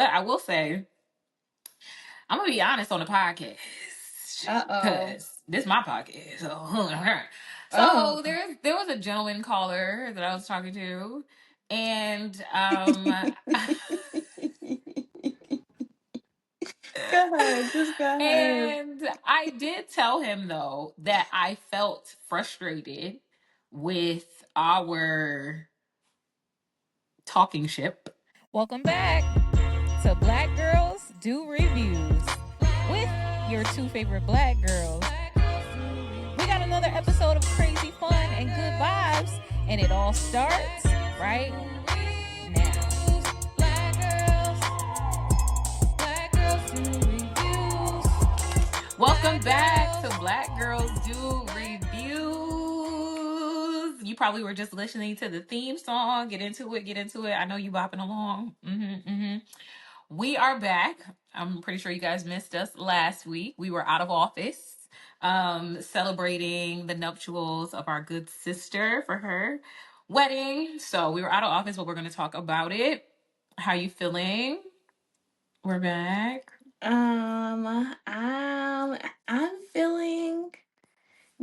But I will say, I'm gonna be honest on the podcast Uh-oh. because this is my podcast. Oh. So there was a gentleman caller that I was talking to, and Go ahead. Just go ahead. and I did tell him though that I felt frustrated with our talking ship. Welcome back to Black Girls Do Reviews with your two favorite black girls. We got another episode of crazy fun and good vibes, and it all starts right now. Welcome back to Black Girls Do Reviews. You probably were just listening to the theme song. Get into it, get into it. I know you bopping along. We are back. I'm pretty sure you guys missed us last week. We were out of office, celebrating the nuptials of our good sister for her wedding. So we were out of office, but we're going to talk about it. How you feeling? We're back. I'm feeling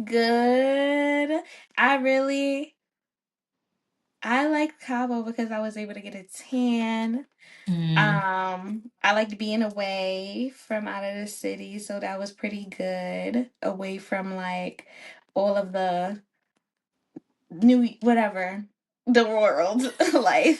good. I like Cabo because I was able to get a tan. Mm, I liked being away from out of the city, so that was pretty good. Away from like all of the new whatever the world life.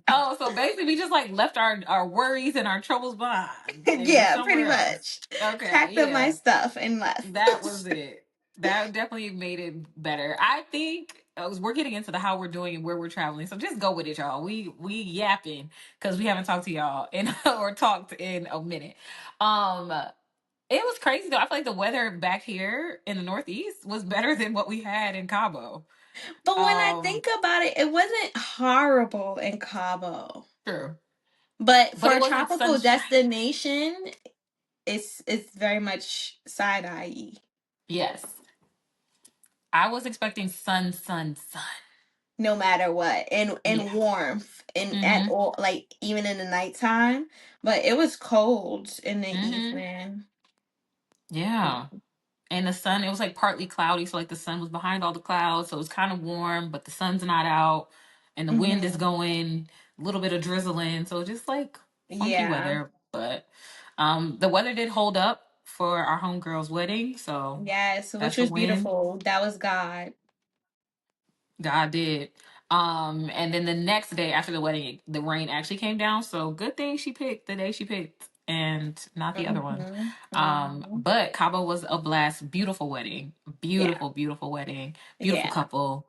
Oh, so basically we just like left our worries and our troubles behind and went Yeah, pretty somewhere else. much. Okay, Packed up my yeah. stuff and left. That was it. That definitely made it better. I think we're getting into the how we're doing and where we're traveling. So just go with it, y'all. We yapping because we haven't talked to y'all in or talked in a minute. Um it was crazy though. I feel like the weather back here in the Northeast was better than what we had in Cabo. But when I Um think about it, it wasn't horrible in Cabo. True. But But for it a wasn't tropical sunshine. destination, it's very much side eye. Yes. I was expecting sun. No matter what. And Yeah. warmth and at Mm-hmm. all, like even in the nighttime. But it was cold in the Mm-hmm. evening. Yeah. And the sun, it was like partly cloudy, so like the sun was behind all the clouds, so it was kind of warm, but the sun's not out, and the wind is Hmm. going, a little bit of drizzling, so just like funky Yeah. weather. But the weather did hold up for our homegirl's wedding, so Yes, which that's a was win. beautiful. That was God. God did. And then the next day after the wedding, the rain actually came down. So good thing she picked the day she picked and not the other one. Hmm. Hmm. But Cabo was a blast. Beautiful wedding. Yeah. Beautiful wedding. Beautiful Yeah. couple.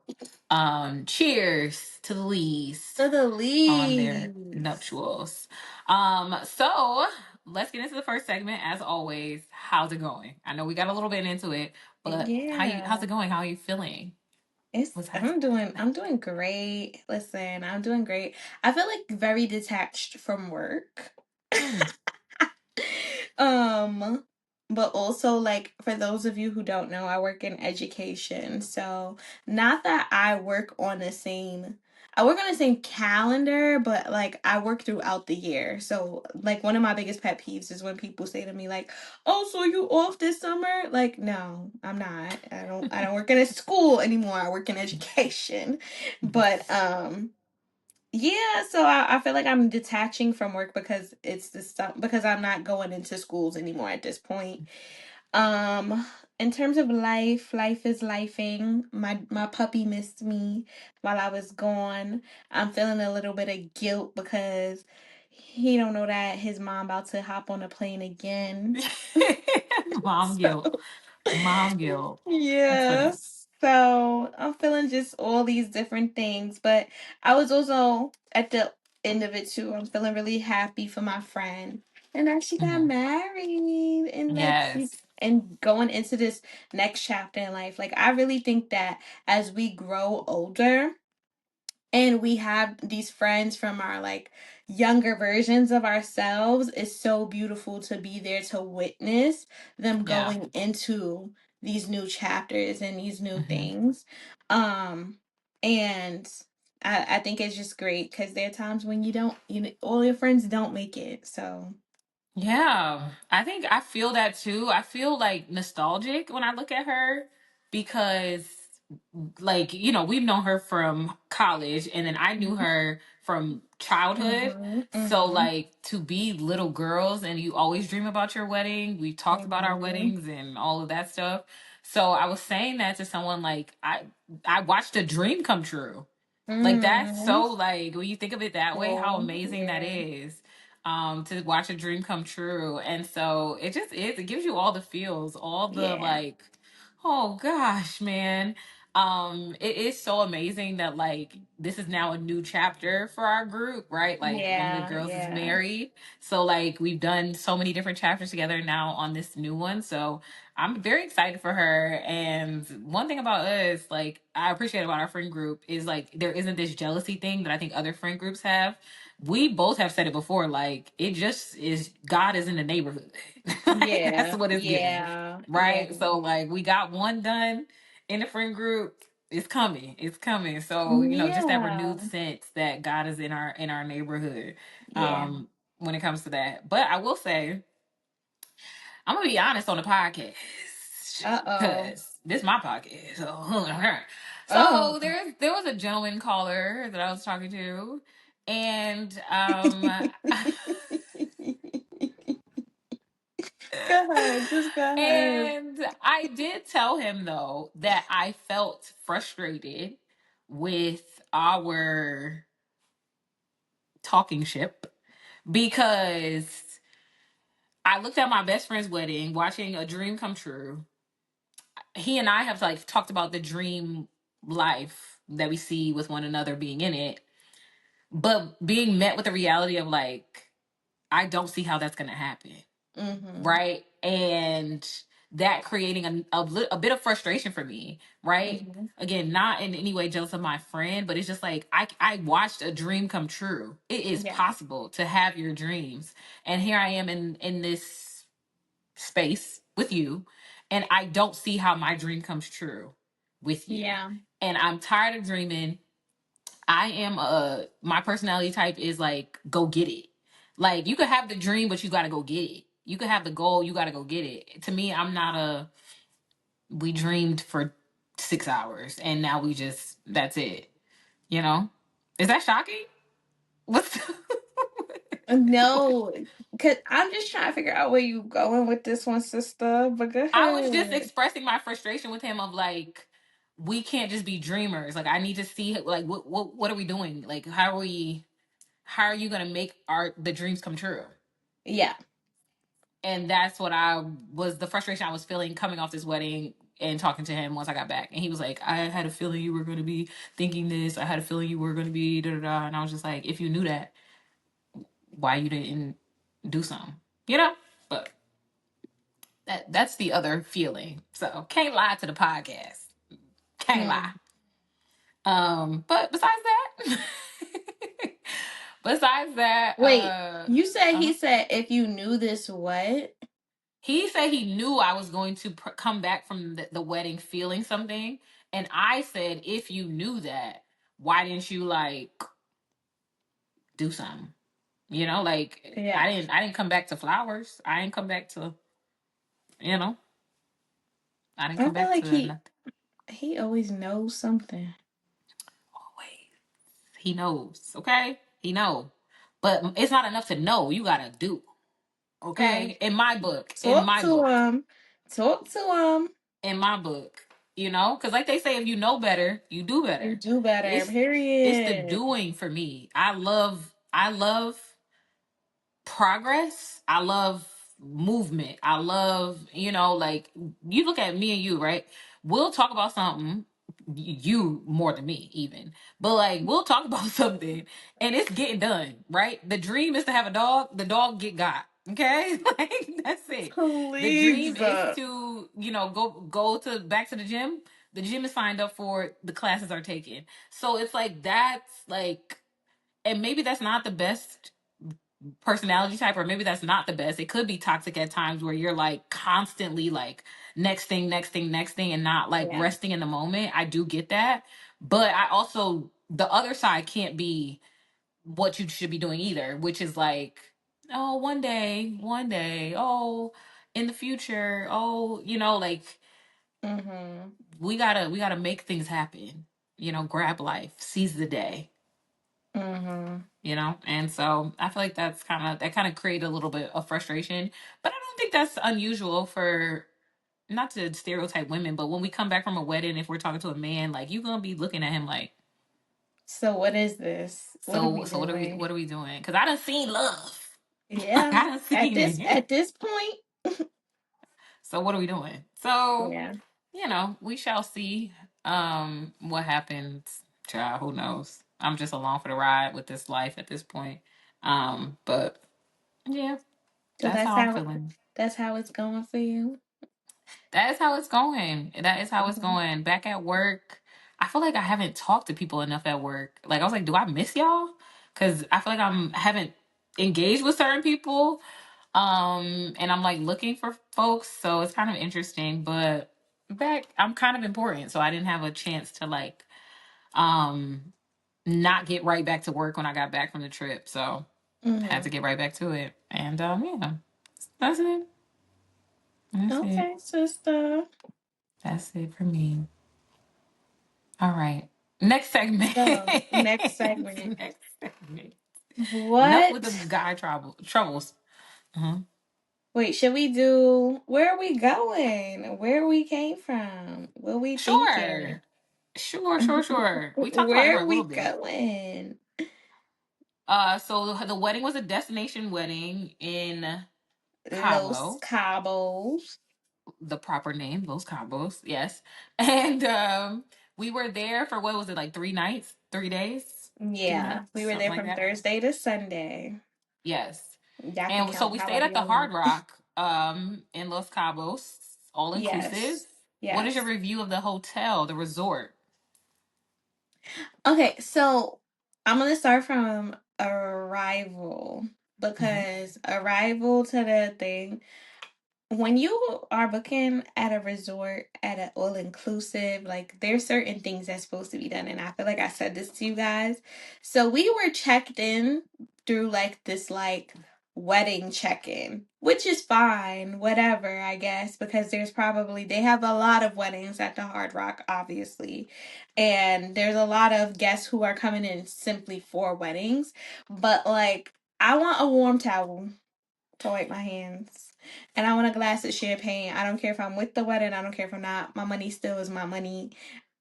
Cheers to the Lees To the on their leaves. nuptials. So let's get into the first segment. As always, how's it going? I know we got a little bit into it, but how's Yeah. it going? How are you feeling? What's happening? I'm doing great. Listen, I'm doing great. I feel like very detached from work. Mm, Um, but also like for those of you who don't know, I work in education. So not that I work on the same calendar, but like I work throughout the year. So like one of my biggest pet peeves is when people say to me like, "Oh, so you off this summer?" Like, no, I'm not. I don't work in a school anymore. I work in education. But yeah, so I feel like I'm detaching from work because it's the stuff because I'm not going into schools anymore at this point. Um, in terms of life is lifing. My puppy missed me while I was gone. I'm feeling a little bit of guilt because he don't know that his mom about to hop on a plane again. Mom guilt. So Mom guilt. That's yeah. funny. So I'm feeling just all these different things. But I was also at the end of it too. I'm feeling really happy for my friend. And that she got Mhm. married and like Yes. and going into this next chapter in life. Like I really think that as we grow older and we have these friends from our like younger versions of ourselves, it's so beautiful to be there to witness them Yeah. going into these new chapters and these new Hmm. things. um and I think it's just great because there are times when you don't, all your friends don't make it. So, Yeah, I think I feel that too. I feel like nostalgic when I look at her because, like, we've known her from college and then I knew her from childhood. mm-hmm, So, mm-hmm, like, to be little girls and you always dream about your wedding. We talked about our mm-hmm, weddings and all of that stuff. So, I was saying that to someone like, I watched a dream come true. Like, that's mm-hmm. so, like, when you think of it that way, how Cool. amazing that Yeah. is, to watch a dream come true. And so it just is, it gives you all the feels, all the Yeah. like, oh gosh, man. It is so amazing that like this is now a new chapter for our group, right? Like one of the Yeah. girls is Yeah. married. So like we've done so many different chapters together now on this new one. So I'm very excited for her. And one thing about us, like I appreciate about our friend group is like there isn't this jealousy thing that I think other friend groups have. We both have said it before, like it just is God is in the neighborhood. Like, that's Yeah. what it's giving. Yeah. Yeah. Right. So like we got one done in the friend group. It's coming. It's coming. So, just that Yeah. renewed sense that God is in our neighborhood. Yeah. When it comes to that. But I will say, I'm gonna be honest on the podcast. Uh-oh. Cause this is my podcast. So Oh. there was a gentleman caller that I was talking to, and Go ahead. Just go ahead. and I did tell him though that I felt frustrated with our talking ship because I looked at my best friend's wedding, watching a dream come true. He and I have like talked about the dream life that we see with one another being in it, but being met with the reality of like, I don't see how that's going to happen. Mm-hmm. Right. And that creating a bit of frustration for me. Right. Mm-hmm. Again, not in any way jealous of my friend, but it's just like I watched a dream come true. It is Yeah. possible to have your dreams. And here I am in this space with you, and I don't see how my dream comes true with you. Yeah. And I'm tired of dreaming. I am my personality type is like go get it. Like you could have the dream, but you got to go get it. You could have the goal, you got to go get it. To me, I'm not a we dreamed for 6 hours and now we just that's it. You know? Is that shocking? What's No, cause I'm just trying to figure out where you going with this one, sister. But go I was just ahead. expressing my frustration with him of like we can't just be dreamers. Like I need to see like what are we doing? Like how are you going to make the dreams come true? Yeah. And that's what I was the frustration I was feeling coming off this wedding and talking to him once I got back. And he was like, I had a feeling you were going to be thinking this. I had a feeling you were going to be da da da. And I was just like, if you knew that, why you didn't do something, you know? But that's the other feeling. So can't lie to the podcast. Can't lie. Hmm. But besides that, besides that, Wait, you said uh-huh. he said if you knew this, what? He said he knew I was going to come back from the wedding feeling something, and I said, if you knew that, why didn't you like do something? Like Yeah. I didn't come back to flowers. I didn't come back to, you know, I didn't I come feel back like to he nothing. he always knows something. Always, he knows. Okay, he know, but it's not enough to know. You gotta do. Mm. Okay, in my book, in Talk my to book. him. Talk to him. In my book, because like they say, if you know better, you do You better. do better. It's the Period. doing for me. I love progress. I love movement. I love, like you look at me and you, right? We'll talk about something, you more than me even. But like we'll talk about something and it's getting done, right? The dream is to have a dog, the dog get got. Okay? Like that's it. The dream Please. is to, go to back to the gym. The gym is signed up for, the classes are taken. So it's like that's like, and maybe that's not the best personality type, or maybe that's not the best. It could be toxic at times where you're like constantly like next thing, next thing, next thing, and not like Yeah. resting in the moment. I do get that. But I also the other side can't be what you should be doing either, which is like, oh, one day, oh, in the future, oh, like Mm-hmm. we gotta make things happen. Grab life, seize the day. Mm-hmm. And so I feel like that kind of created a little bit of frustration, but I don't think that's unusual for, not to stereotype women, but when we come back from a wedding, if we're talking to a man, like, you gonna be looking at him like, So what is this? What are we so what are we doing? what are we doing? Because I done seen love. Like, Yeah. I done seen it. At this point. So what are we doing? So, Yeah. we shall see what happens. Child, who knows? I'm just along for the ride with this life at this point. But yeah, So that's how I'm feeling. that's how it's going for you. That is how it's going. That is how it's Mm-hmm. going. Back at work, I feel like I haven't talked to people enough at work. Like, I was like, do I miss y'all? Because I feel like haven't engaged with certain people. And I'm like looking for folks, so it's kind of interesting. But I'm kind of important, so I didn't have a chance to like um not get right back to work when I got back from the trip. So had Mm-hmm. to get right back to it. And yeah, that's it. That's it. Okay, sister. That's it for me. All right. Next segment. So next segment. Next segment. Enough with the What? guy troubles. Uh-huh. Wait, should we do where are we going? Where we came from? What we thinking? Sure. Sure. We talked about it for Where a are little we bit. going? So the wedding was a destination wedding in Los Cabo, Cabos. the proper name, Los Cabos, yes. And we were there for, what was it, like 3 nights, 3 days, two Yeah, nights, we were something there like from that. Thursday to Sunday. Yes. Y'all can And so count we stayed however at the y'all Hard want. Rock in Los Cabos, all inclusive. Yes. What is your Yes. review of the hotel, the resort? Okay, so I'm gonna start from arrival Mm-hmm. because arrival to the thing. When you are booking at a resort at an all inclusive, like there's certain things that's supposed to be done, and I feel like I said this to you guys. So we were checked in through like this like wedding check-in, which is fine, whatever, I guess, because there's probably they have a lot of weddings at the Hard Rock, obviously, and there's a lot of guests who are coming in simply for weddings, but like I want a warm towel to wipe my hands. And I want a glass of champagne. I don't care if I'm with the wedding. I don't care if I'm not. My money still is my money.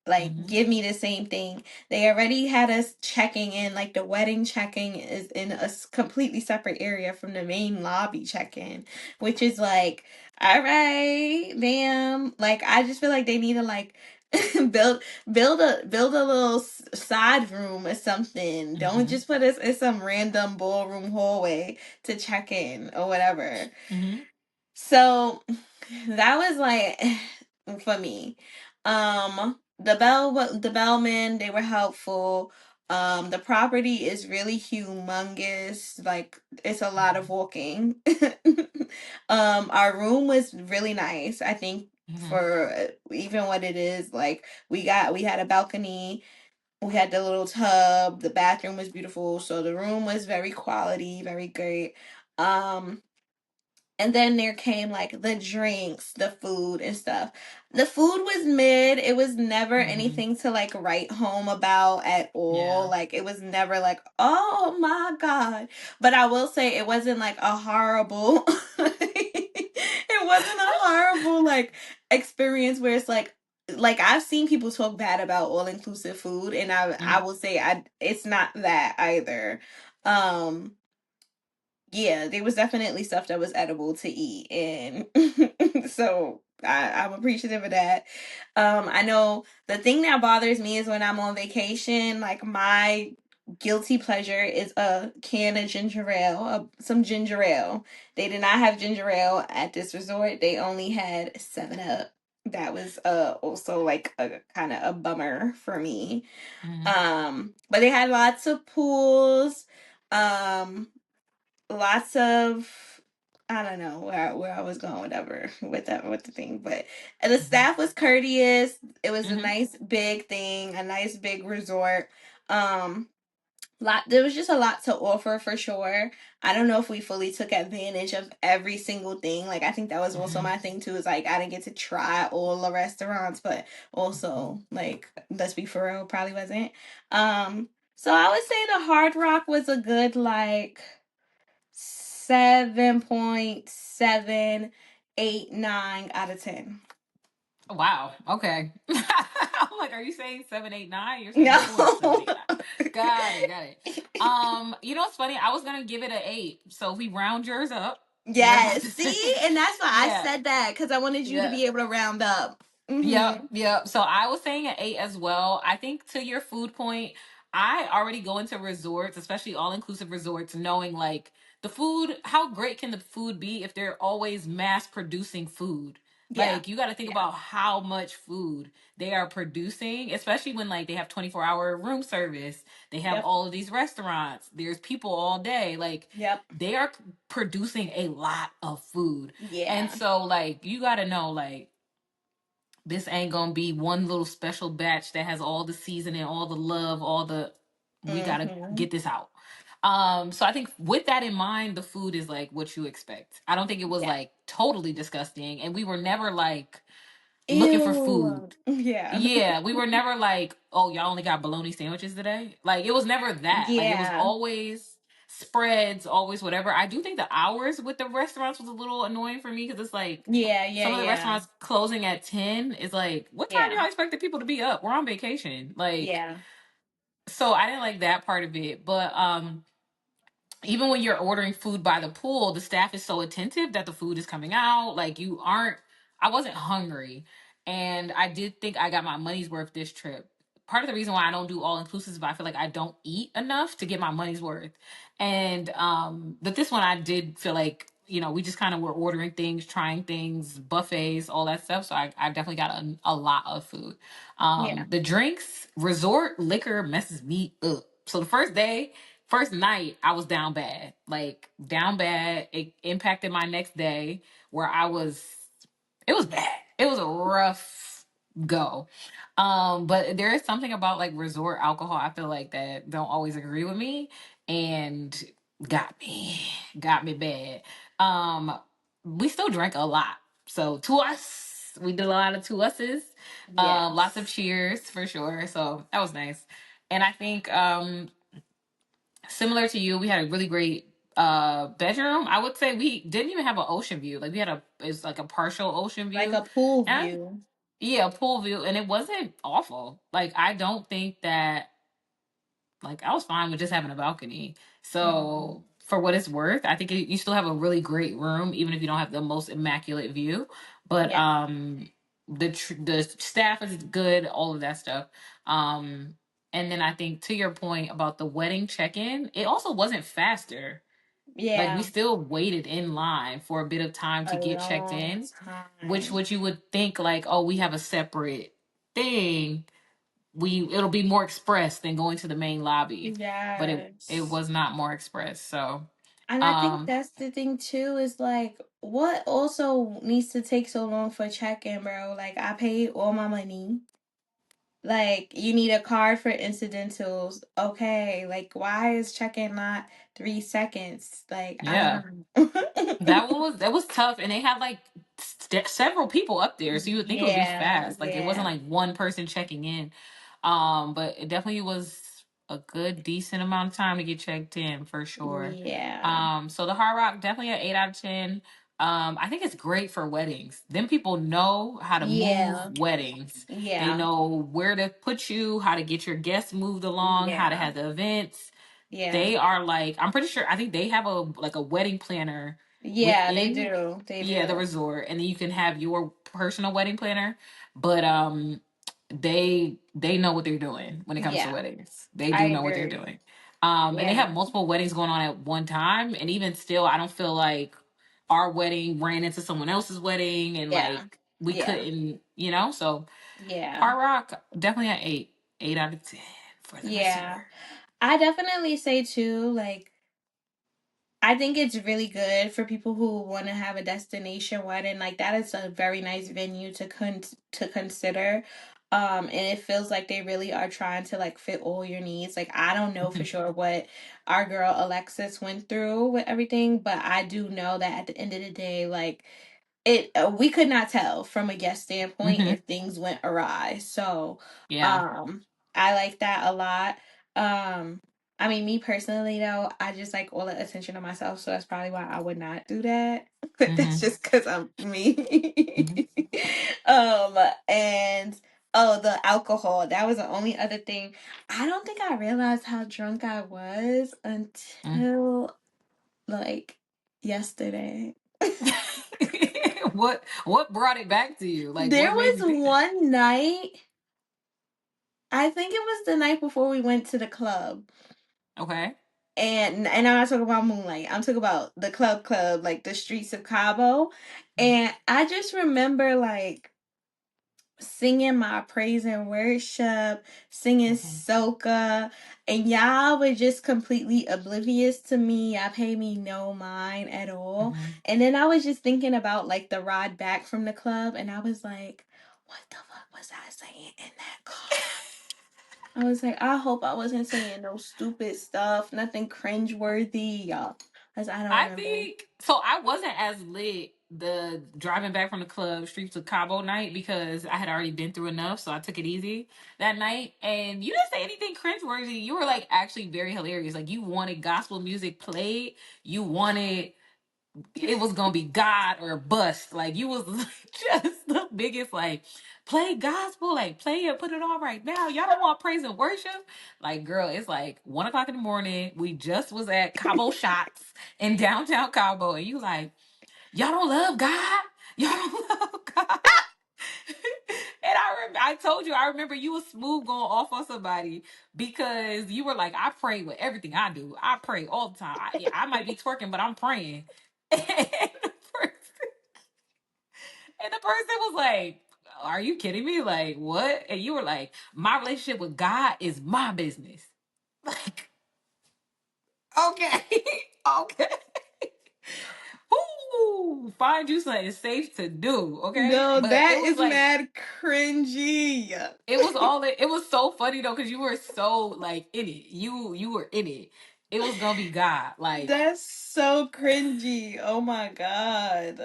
Like, Mm-hmm. give me the same thing. They already had us checking in. Like, the wedding checking is in a completely separate area from the main lobby check-in, which is like, all right, damn. Like, I just feel like they need to like build a little side room or something. Don't Mm-hmm. just put us in some random ballroom hallway to check in or whatever. Mm-hmm. So that was like for me. The bellmen, they were helpful. The property is really humongous. Like it's a lot of walking. Our room was really nice. I think Mm-hmm. for even what it is, like we had a balcony, we had the little tub, the bathroom was beautiful, so the room was very quality, very great. Um and then there came like the drinks, the food and stuff. The food was mid. It was never Mm-hmm. anything to like write home about at all. Yeah. Like it was never like, oh my God. But I will say it wasn't like a horrible it wasn't a horrible like experience where it's like I've seen people talk bad about all inclusive food and I Mm-hmm. will say I it's not that either. Um yeah, there was definitely stuff that was edible to eat, and so I'm appreciative of that. I know the thing that bothers me is when I'm on vacation, like my guilty pleasure is a can of ginger ale, some ginger ale. They did not have ginger ale at this resort. They only had 7 Up. That was also like a kind of a bummer for me. Mm-hmm. But they had lots of pools. Um lots of I don't know where I was going, whatever, with the thing, but the staff was courteous. It was a Mm-hmm. nice big thing, a nice big resort. Um, there was just a lot to offer for sure. I don't know if we fully took advantage of every single thing. Like I think that was also Hmm. my thing too, is like I didn't get to try all the restaurants, but also like let's be for real, probably wasn't. So I would say the Hard Rock was a good like 7.789 out of 10. Wow. Okay. I'm like, are you saying 789? You're saying more than seven, No. eight, nine. Got it. Got it. You know what's funny? I was gonna give it an 8. So if we round yours up, you're about Yes, to see? say, And that's why I yeah, said that because I wanted you to yeah. be able to round up. Yep, Mm-hmm. yep. So I was saying an 8 as well. I think to your food point, I already go into resorts, especially all inclusive resorts, knowing like the food, how great can the food be if they're always mass producing food? Yeah. Like you got to think Yeah. about how much food they are producing, especially when like they have 24-hour room service. They have Yep. all of these restaurants. There's people all day. Like Yep. they are producing a lot of food. And Yeah. so like you got to know like this ain't gonna be one little special batch that has all the seasoning, all the love, all the we gotta Mm-hmm. get this out. So I think with that in mind, the food is like what you expect. I don't think it was Yeah. like totally disgusting, and we were never like looking for food. Ew. Yeah. Yeah, we were never like, oh, y'all only got bologna sandwiches today. Like it was never that. Like it was Yeah. always spreads, always whatever. I do think the hours with the restaurants was a little annoying for me because it's like Yeah. Yeah. some of the Yeah. restaurants closing at 10 is like, what time Yeah. y'all expect the people to be up? We're on vacation. Like, Yeah. so I didn't like that part of it. But even when you're ordering food by the pool, the staff is so attentive that the food is coming out. Like you aren't, I wasn't hungry. And I did think I got my money's worth this trip. Part of the reason why I don't do all inclusive is I feel like I don't eat enough to get my money's worth. And but this one I did feel like, you know, we just kind of were ordering things, trying things, buffets, all that stuff. So I definitely got a lot of food. Yeah. The drinks, resort liquor messes me up. So the first day, first night, I was down bad. Like down bad. It impacted my next day where I was it was bad. It was a rough go. But there is something about like resort alcohol I feel like that don't always agree with me and got me got me bad. Um we still drank a lot. So to us, we did a lot of to us's. Lots of Yes. cheers for sure. So that was nice. And I think similar to you, we had a really great bedroom. I would say we didn't even have an ocean view. Like we had it's like a partial ocean Like view. a pool And view. yeah, pool view. And it wasn't awful. Like I don't think that like I was fine with just having a balcony. Mm-hmm. So for what it's worth, I think you still have a really great room, even if you don't have the most immaculate view. But Yeah. the staff is good, all of that stuff. Um, and then I think to your point about the wedding check-in, it also wasn't faster. Like we Yeah. still waited in line for a bit of time A to get checked long in, which time. what you would think like, oh, we have a separate thing, it'll be more express than going to the main lobby, but it Yes. was not more express. So And I think um that's the thing too, is like what also needs to take so long for check-in, bro? Like I paid all my money. Like you need a card for incidentals. Okay, like why is check-in not 3 seconds? Like I yeah, don't know. that was tough, and they had like several people up there, so you would think it would be Yeah, fast. Like it wasn't yeah, like one person checking in. But it definitely was a good decent amount of time to get checked in for sure. yeah, So the Hard Rock definitely an 8 out of 10. I think it's great for weddings. Then people know how to move yeah, weddings. They yeah, know where to put you, how to get your guests moved along, how to yeah, have the events. yeah, They are like, I'm pretty sure, I think they have a wedding planner yeah. They within, do, they yeah, the do. resort, and then you can have your personal wedding planner. But they know what they're doing when it comes to Yeah, weddings. They I do know what they're agree. doing. And they have Yeah, multiple weddings going on at one time, and even still, I don't feel like our wedding ran into someone else's wedding, and yeah, like we yeah, couldn't, you know. So yeah, Hard Rock definitely an 8, 8 out of 10 for the yeah. resort. I definitely say too, like I think it's really good for people who want to have a destination wedding. Like that is a very nice venue to to consider. And it feels like they really are trying to like fit all your needs. Like I don't know for Mhm. sure what our girl Alexis went through with everything, but I do know that at the end of the day, like it we could not tell from a guest standpoint Mhm. if things went awry. So Yeah. um I like that a lot. um I mean, me personally though, I just like all the attention to myself, so that's probably why I would not do that. That's Mhm. just because I'm me. Mhm. um and oh, the alcohol, that was the only other thing. I don't think I realized how drunk I was Mm. until like yesterday. What brought it back to you? Like There what made was you think that? one night, I think it was the night before we went to the club. Okay. And I'm not talking about Moonlight. I'm talking about the club, like the streets of Cabo. Mhm. And I just remember like singing my praise and worship, singing Mhm. soca, and y'all were just completely oblivious to me. I paid me no mind at all. Mhm. And then I was just thinking about like the ride back from the club, and I was like, what the fuck was I saying in that car? I was like, I hope I wasn't saying no stupid stuff, nothing cringeworthy, y'all. Cause I don't I remember. think so. I wasn't as lit the driving back from the club streets of Cabo night because I had already been through enough, so I took it easy that night. And you didn't say anything cringeworthy. You were like actually very hilarious. Like you wanted gospel music played. You wanted it was gonna be God or bust. Like you was like, just the biggest like play gospel, like play it, put it on right now. Y'all don't want praise and worship. Like, girl, it's like 1 o'clock in the morning. We just was at Cabo Shots in downtown Cabo, and you like, y'all don't love God? Y'all don't love God? And I told you, I remember you was smooth going off on somebody because you were like, I pray with everything I do. I pray all the time. Yeah, I might be twerking, but I'm praying. And the person was like, are you kidding me? Like, what? And you were like, my relationship with God is my business. Like, okay. Okay. Ooh, find you something safe to do, okay? No, But it that was is like mad cringy. it was so funny though, because you were so like in it. You were in it. It was gonna be God. Like That's so cringy. Oh my god.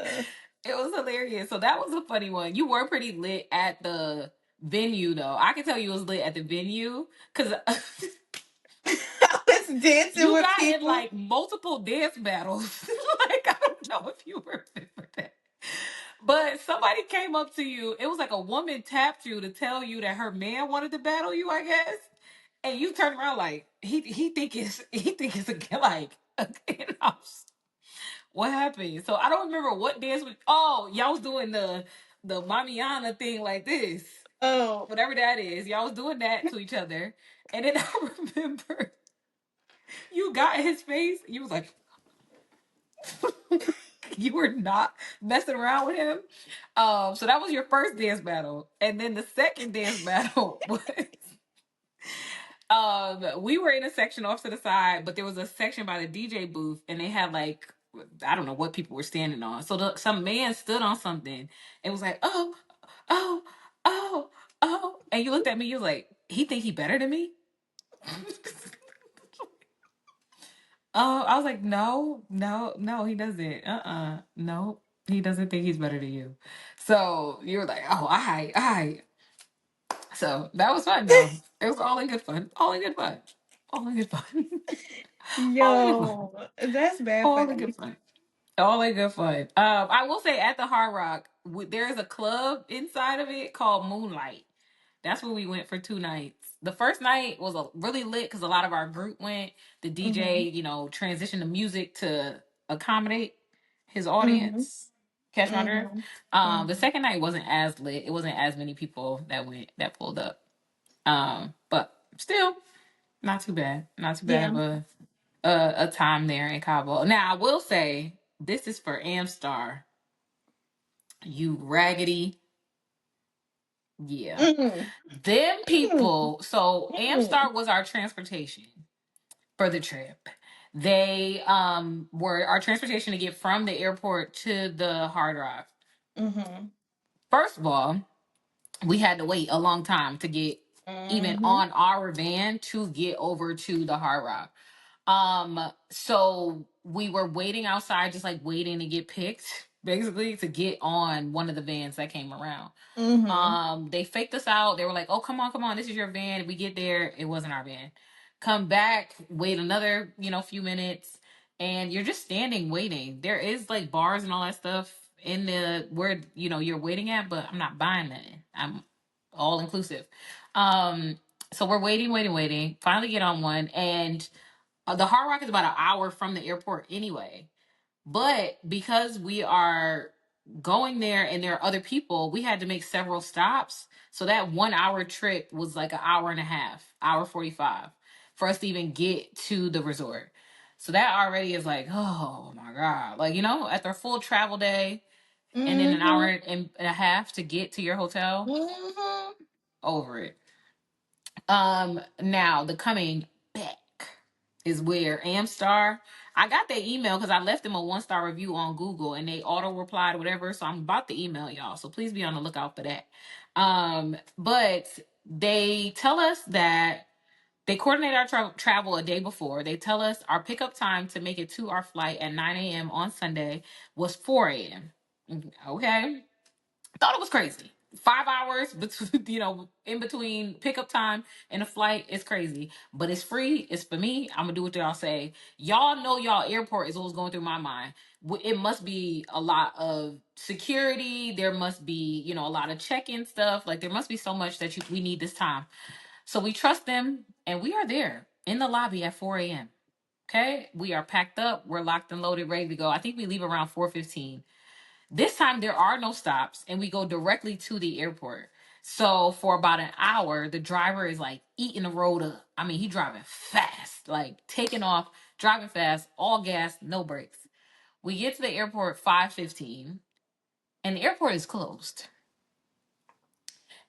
it was hilarious. So that was a funny one. You were pretty lit at the venue though. I can tell you was lit at the venue because I was dancing you with got in people. like multiple dance battles. Like I don't know if you remember that. But somebody came up to you. It was like a woman tapped you to tell you that her man wanted to battle you, I guess. And you turned around like he think it's a like you know, what happened? So I don't remember what dance was. Oh, y'all was doing the Mamiana thing like this, Oh, whatever that is. Y'all was doing that to each other, and then I remember you got in his face. You was like, you were not messing around with him. So that was your first dance battle, and then the second dance battle was we were in a section off to the side, but there was a section by the DJ booth, and they had like I don't know what people were standing on. So some man stood on something and was like, "Oh, oh, oh, oh," and you looked at me. You was like, "He think he better than me?" I was like, "No, no, no, he doesn't. No, he doesn't think he's better than you." So you were like, "Oh, I." So that was fun though. It was all in good fun. All in good fun. All in good fun. All in good fun. yo, that's bad All in good funny. fun. All in good fun. I will say at the Hard Rock, there is a club inside of it called Moonlight. That's where we went for 2 nights. The first night was really lit because a lot of our group went. The DJ, Mhm. transitioned the music to accommodate his Mhm. audience. Catch my drift. Mhm. The Mhm. second night wasn't as lit. It wasn't as many people that pulled up. But still, not too bad. Not too bad Yeah. of a time there in Cabo. Now I will say this is for Amstar. You raggedy, yeah. Mm. Them Mm. people. So Mm. Amstar was our transportation for the trip. They were our transportation to get from the airport to the Hard Rock. Mhm. First of all, we had to wait a long time to get even Mm-hmm. on our van to get over to the Hard Rock. So we were waiting outside, just like waiting to get picked, basically, to get on one of the vans that came around. Mm-hmm. They faked us out. They were like, "Oh, come on, this is your van." We get there, it wasn't our van. Come back, wait another, few minutes, and you're just standing waiting. There is like bars and all that stuff in the where you're waiting at, but I'm not buying that. I'm all inclusive. Um, so we're waiting. Finally get on one, and the Hard Rock is about an hour from the airport anyway. But because we are going there and there are other people, we had to make several stops. So that 1 hour trip was like an hour and a half, hour 45 for us to even get to the resort. So that already is like, oh my God. Like, after a full travel day and then an hour Mm-hmm. and a half to get to your hotel, Mm-hmm. over it. Now the coming back is where Amstar. I got their email because I left them a 1-star review on Google and they auto replied whatever. So I'm about to email y'all. So please be on the lookout for that. But they tell us that they coordinate our travel a day before. They tell us our pickup time to make it to our flight at 9 a.m. on Sunday was 4 a.m. Okay. Thought it was crazy. 5 hours between, in between pickup time and a flight is crazy. But it's free. It's for me. I'm gonna do what y'all say. Y'all know y'all airport is what's going through my mind. It must be a lot of security. There must be, a lot of check-in stuff. Like there must be so much that we need this time. So we trust them, and we are there in the lobby at 4 a.m. Okay, we are packed up. We're locked and loaded, ready to go. I think we leave around 4:15. This time there are no stops and we go directly to the airport. So for about an hour, the driver is like eating the road up. I mean, he driving fast, like taking off, driving fast, all gas, no brakes. We get to the airport 5:15 and the airport is closed.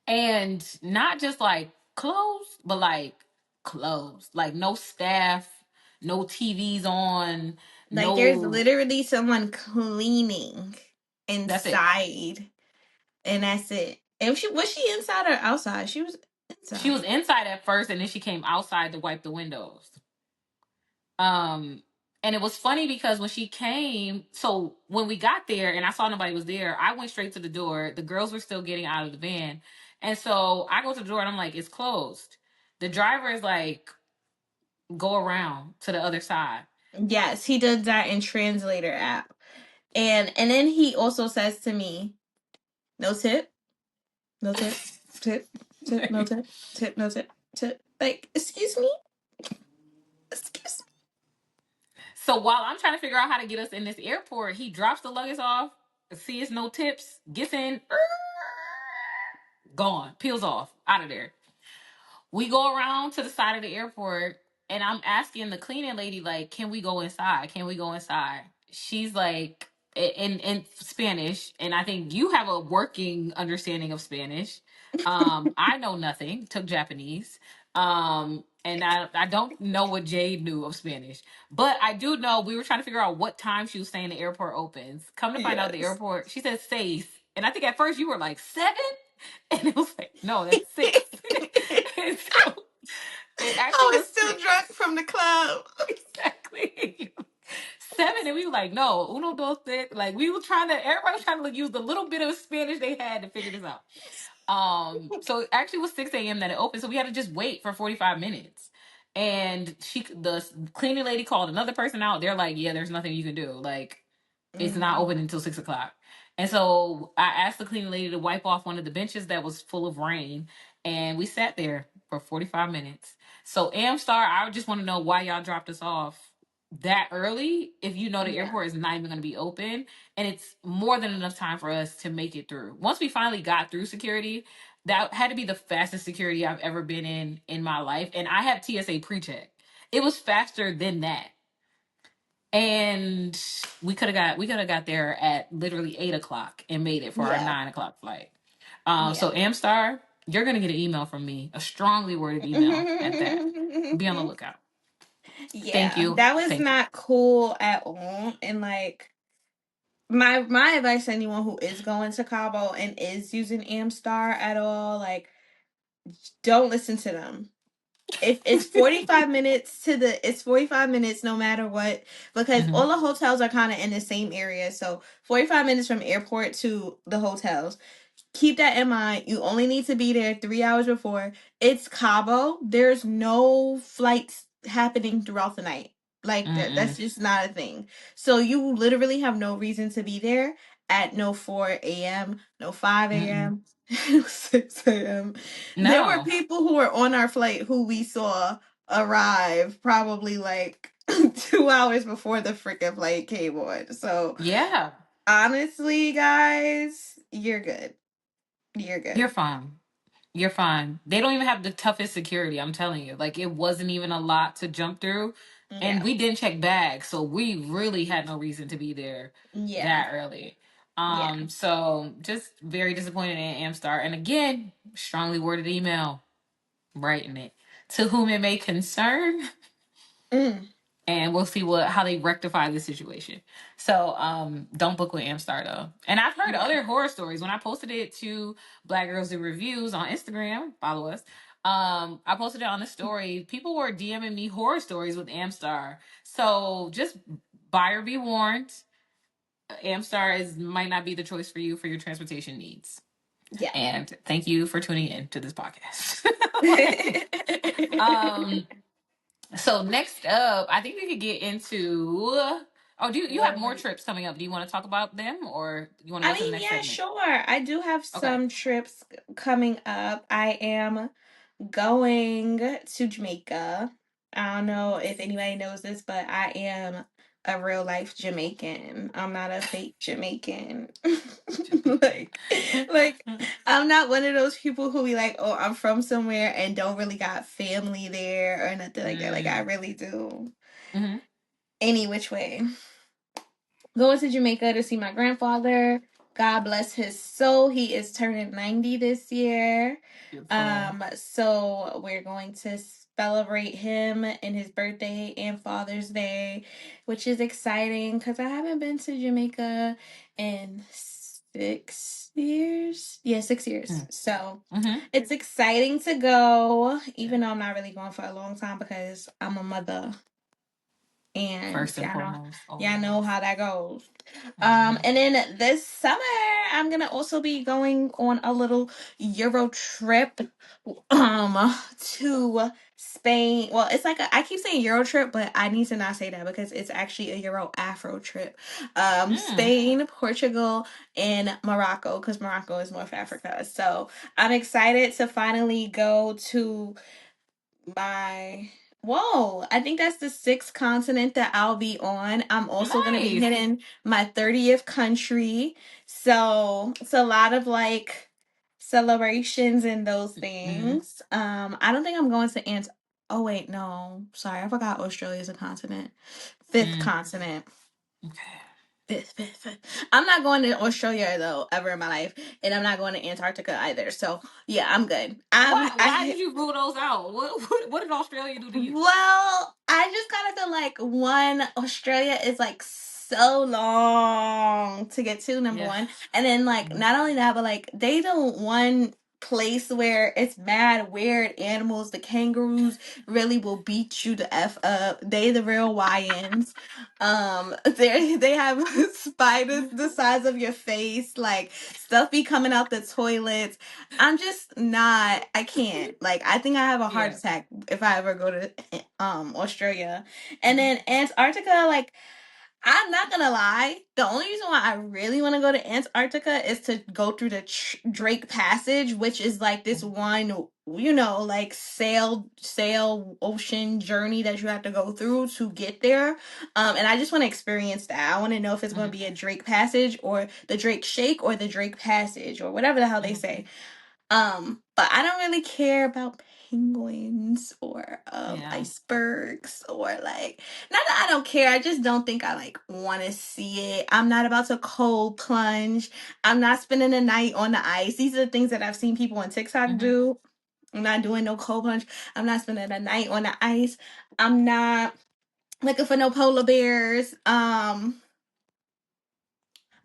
And not just like closed, but like closed. Like no staff, no TVs on, Like there's no. literally someone cleaning That's it. inside, and that's it. And she was she inside or outside? She was She was inside. inside at first and then she came outside to wipe the windows. Um, and it was funny because when she came, so when we got there and I saw nobody was there, I went straight to the door. The girls were still getting out of the van. And so I go to the door and I'm like, it's closed. The driver is like, go around to the other side. Yes, he does that in Translator app. And then he also says to me, "No tip, no tip, tip, tip, no tip, tip, no tip, tip." Like, excuse me, excuse me. So while I'm trying to figure out how to get us in this airport, he drops the luggage off, sees no tips, gets in, gone, peels off, out of there. We go around to the side of the airport and I'm asking the cleaning lady, like, can we go inside? Can we go inside? She's like, in Spanish, and I think you have a working understanding of Spanish. I know nothing, took Japanese. And I don't know what Jade knew of Spanish, but I do know we were trying to figure out what time she was saying the airport opens. Come to find out the Yes. airport, she said 6. And I think at first you were like 7? And it was like, no, that's 6. And so it actually I was was still 6. drunk from the club. Exactly. 7, and we were like, no, uno, dos, tres. Like we were trying to, everybody was trying to like, use the little bit of Spanish they had to figure this out. So it actually was 6 a.m. that it opened, so we had to just wait for 45 minutes. And the cleaning lady called another person out. They're like, yeah, there's nothing you can do. Like it's not Mm-hmm. open until 6 o'clock. And so I asked the cleaning lady to wipe off one of the benches that was full of rain, and we sat there for 45 minutes. So Amstar, I just want to know why y'all dropped us off that early if you know the Yeah. airport is not even going to be open, and it's more than enough time for us to make it through. Once we finally got through security, that had to be the fastest security I've ever been in my life, and I have TSA pre-check. It was faster than that. And we could have got there at literally 8 o'clock and made it for our Yeah. 9 o'clock flight. Yeah. So Amstar, you're gonna get an email from me, a strongly worded email at that. Be on the lookout. Thank Yeah. you. That was Thank you. not cool at all. And like my advice to anyone who is going to Cabo and is using Amstar at all, like, don't listen to them. If it's 45 minutes it's 45 minutes no matter what, because Hmm. all the hotels are kind of in the same area. So 45 minutes from airport to the hotels. Keep that in mind. You only need to be there 3 hours before. It's Cabo. There's no flights happening throughout the night. Like that. Mm-mm. That's just not a thing. So you literally have no reason to be there at no 4 a.m., no 5 Mm-mm. a.m., no 6 a.m. There were No. people who were on our flight who we saw arrive probably like 2 hours before the freaking flight came on. So Yeah. honestly, guys, you're good. You're You're good. fine. You're fine. They don't even have the toughest security, I'm telling you. Like, it wasn't even a lot to jump through. And Yeah. we didn't check bags, so we really had no reason to be there Yeah. that early. Yeah. So just very disappointed in Amstar. And again, strongly worded email, writing it. To whom it may concern, Mm. and we'll see how they rectify the situation. So don't book with Amstar though. And I've heard Yeah. other horror stories. When I posted it to Black Girls Do Reviews on Instagram, follow us. I posted it on the story. People were DMing me horror stories with Amstar. So just buyer be warned. Amstar might not be the choice for you for your transportation needs. Yeah. And thank you for tuning in to this podcast. um so next up, I think we could get into. Oh, you have more trips coming up? Do you want to talk about them, or you want to I go to the mean, next yeah, segment? sure. I do have Okay. some trips coming up. I am going to Jamaica. I don't know if anybody knows this, but I am a real life Jamaican. I'm not a fake Jamaican. Jamaican. like, like I'm not one of those people who be like, oh, I'm from somewhere and don't really got family there or nothing like that. Like I Mm. really do. Hmm. Any which way. Going to Jamaica to see my grandfather. God bless his soul. He is turning 90 this year. Beautiful. So we're going to celebrate him in his birthday and Father's Day, which is exciting because I haven't been to Jamaica in 6 years. Yeah, 6 years. So Mm-hmm. it's exciting to go, even though I'm not really going for a long time because I'm a mother. And First and foremost, y'all know always. how that goes. Mm-hmm. And then this summer I'm gonna also be going on a little Euro trip to Spain. Well, it's like I keep saying Euro trip, but I need to not say that because it's actually a Euro Afro trip. Mm. Spain, Portugal, and Morocco, because Morocco is North Africa. So I'm excited to finally go to my whoa, I think that's the sixth continent that I'll be on. I'm also going to be Nice. hitting my 30th country. So it's a lot of like celebrations and those Mm-hmm. things. I don't think I'm going to oh wait, no. Sorry, I forgot Australia's a continent. Fifth Mm. continent. Okay. Fifth. I'm not going to Australia though ever in my life, and I'm not going to Antarctica either. So yeah, I'm good. Why did you rule those out? What did Australia do to you? Well, I just kind of feel like one, Australia is like so long to get to, number Yeah. one. And then like Mm-hmm. not only that, but like they don't one place where it's mad weird animals. The kangaroos really will beat you the F up. They the real YNs. They have spiders the size of your face, like stuff be coming out the toilets. I'm just not. I can't. Like, I think I have a heart Yeah. attack if I ever go to Australia. And Mm-hmm. then Antarctica, like I'm not gonna lie. The only reason why I really want to go to Antarctica is to go through the Drake Passage, which is like this one, like sail ocean journey that you have to go through to get there. And I just want to experience that. I want to know if it's going Mm-hmm. to be a Drake Passage or the Drake Shake or the Drake Passage or whatever the hell they Mm-hmm. say. But I don't really care about penguins or Yeah. icebergs or like not that I don't care. I just don't think I like want to see it. I'm not about to cold plunge. I'm not spending the night on the ice. These are the things that I've seen people on TikTok Mm-hmm. do. I'm not doing no cold plunge. I'm not spending the night on the ice. I'm not looking for no polar bears.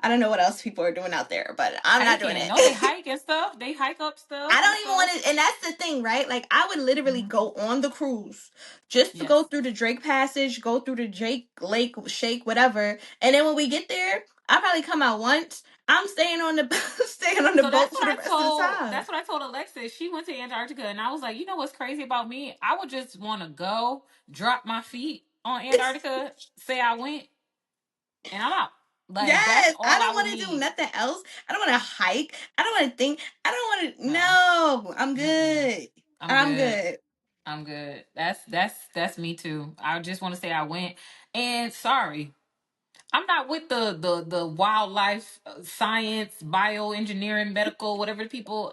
I don't know what else people are doing out there, but I'm not doing Hiking. No, they it. hike and stuff. They hike up stuff I and don't even stuff. want to, and that's the thing, right? Like, I would literally Mhm. go on the cruise just to go Yes. through the Drake Passage, go through the Drake Lake Shake, whatever. And then when we get there, I'll probably come out once. I'm staying on the staying on the So that's boat what for the I rest of the told. time. That's what I told Alexis. She went to Antarctica, and I was like, you know what's crazy about me? I would just want to go, drop my feet on Antarctica, say I went, and I'm out. Like that's Yes, I all I don't would want to do need. nothing else. I don't want to hike. I don't want to think. I don't want to. No. No, I'm Mm-mm. good. I'm I'm good. good. I'm good. That's me too. I just want to say I went. And sorry, I'm not with the wildlife science, bioengineering, medical, whatever the people.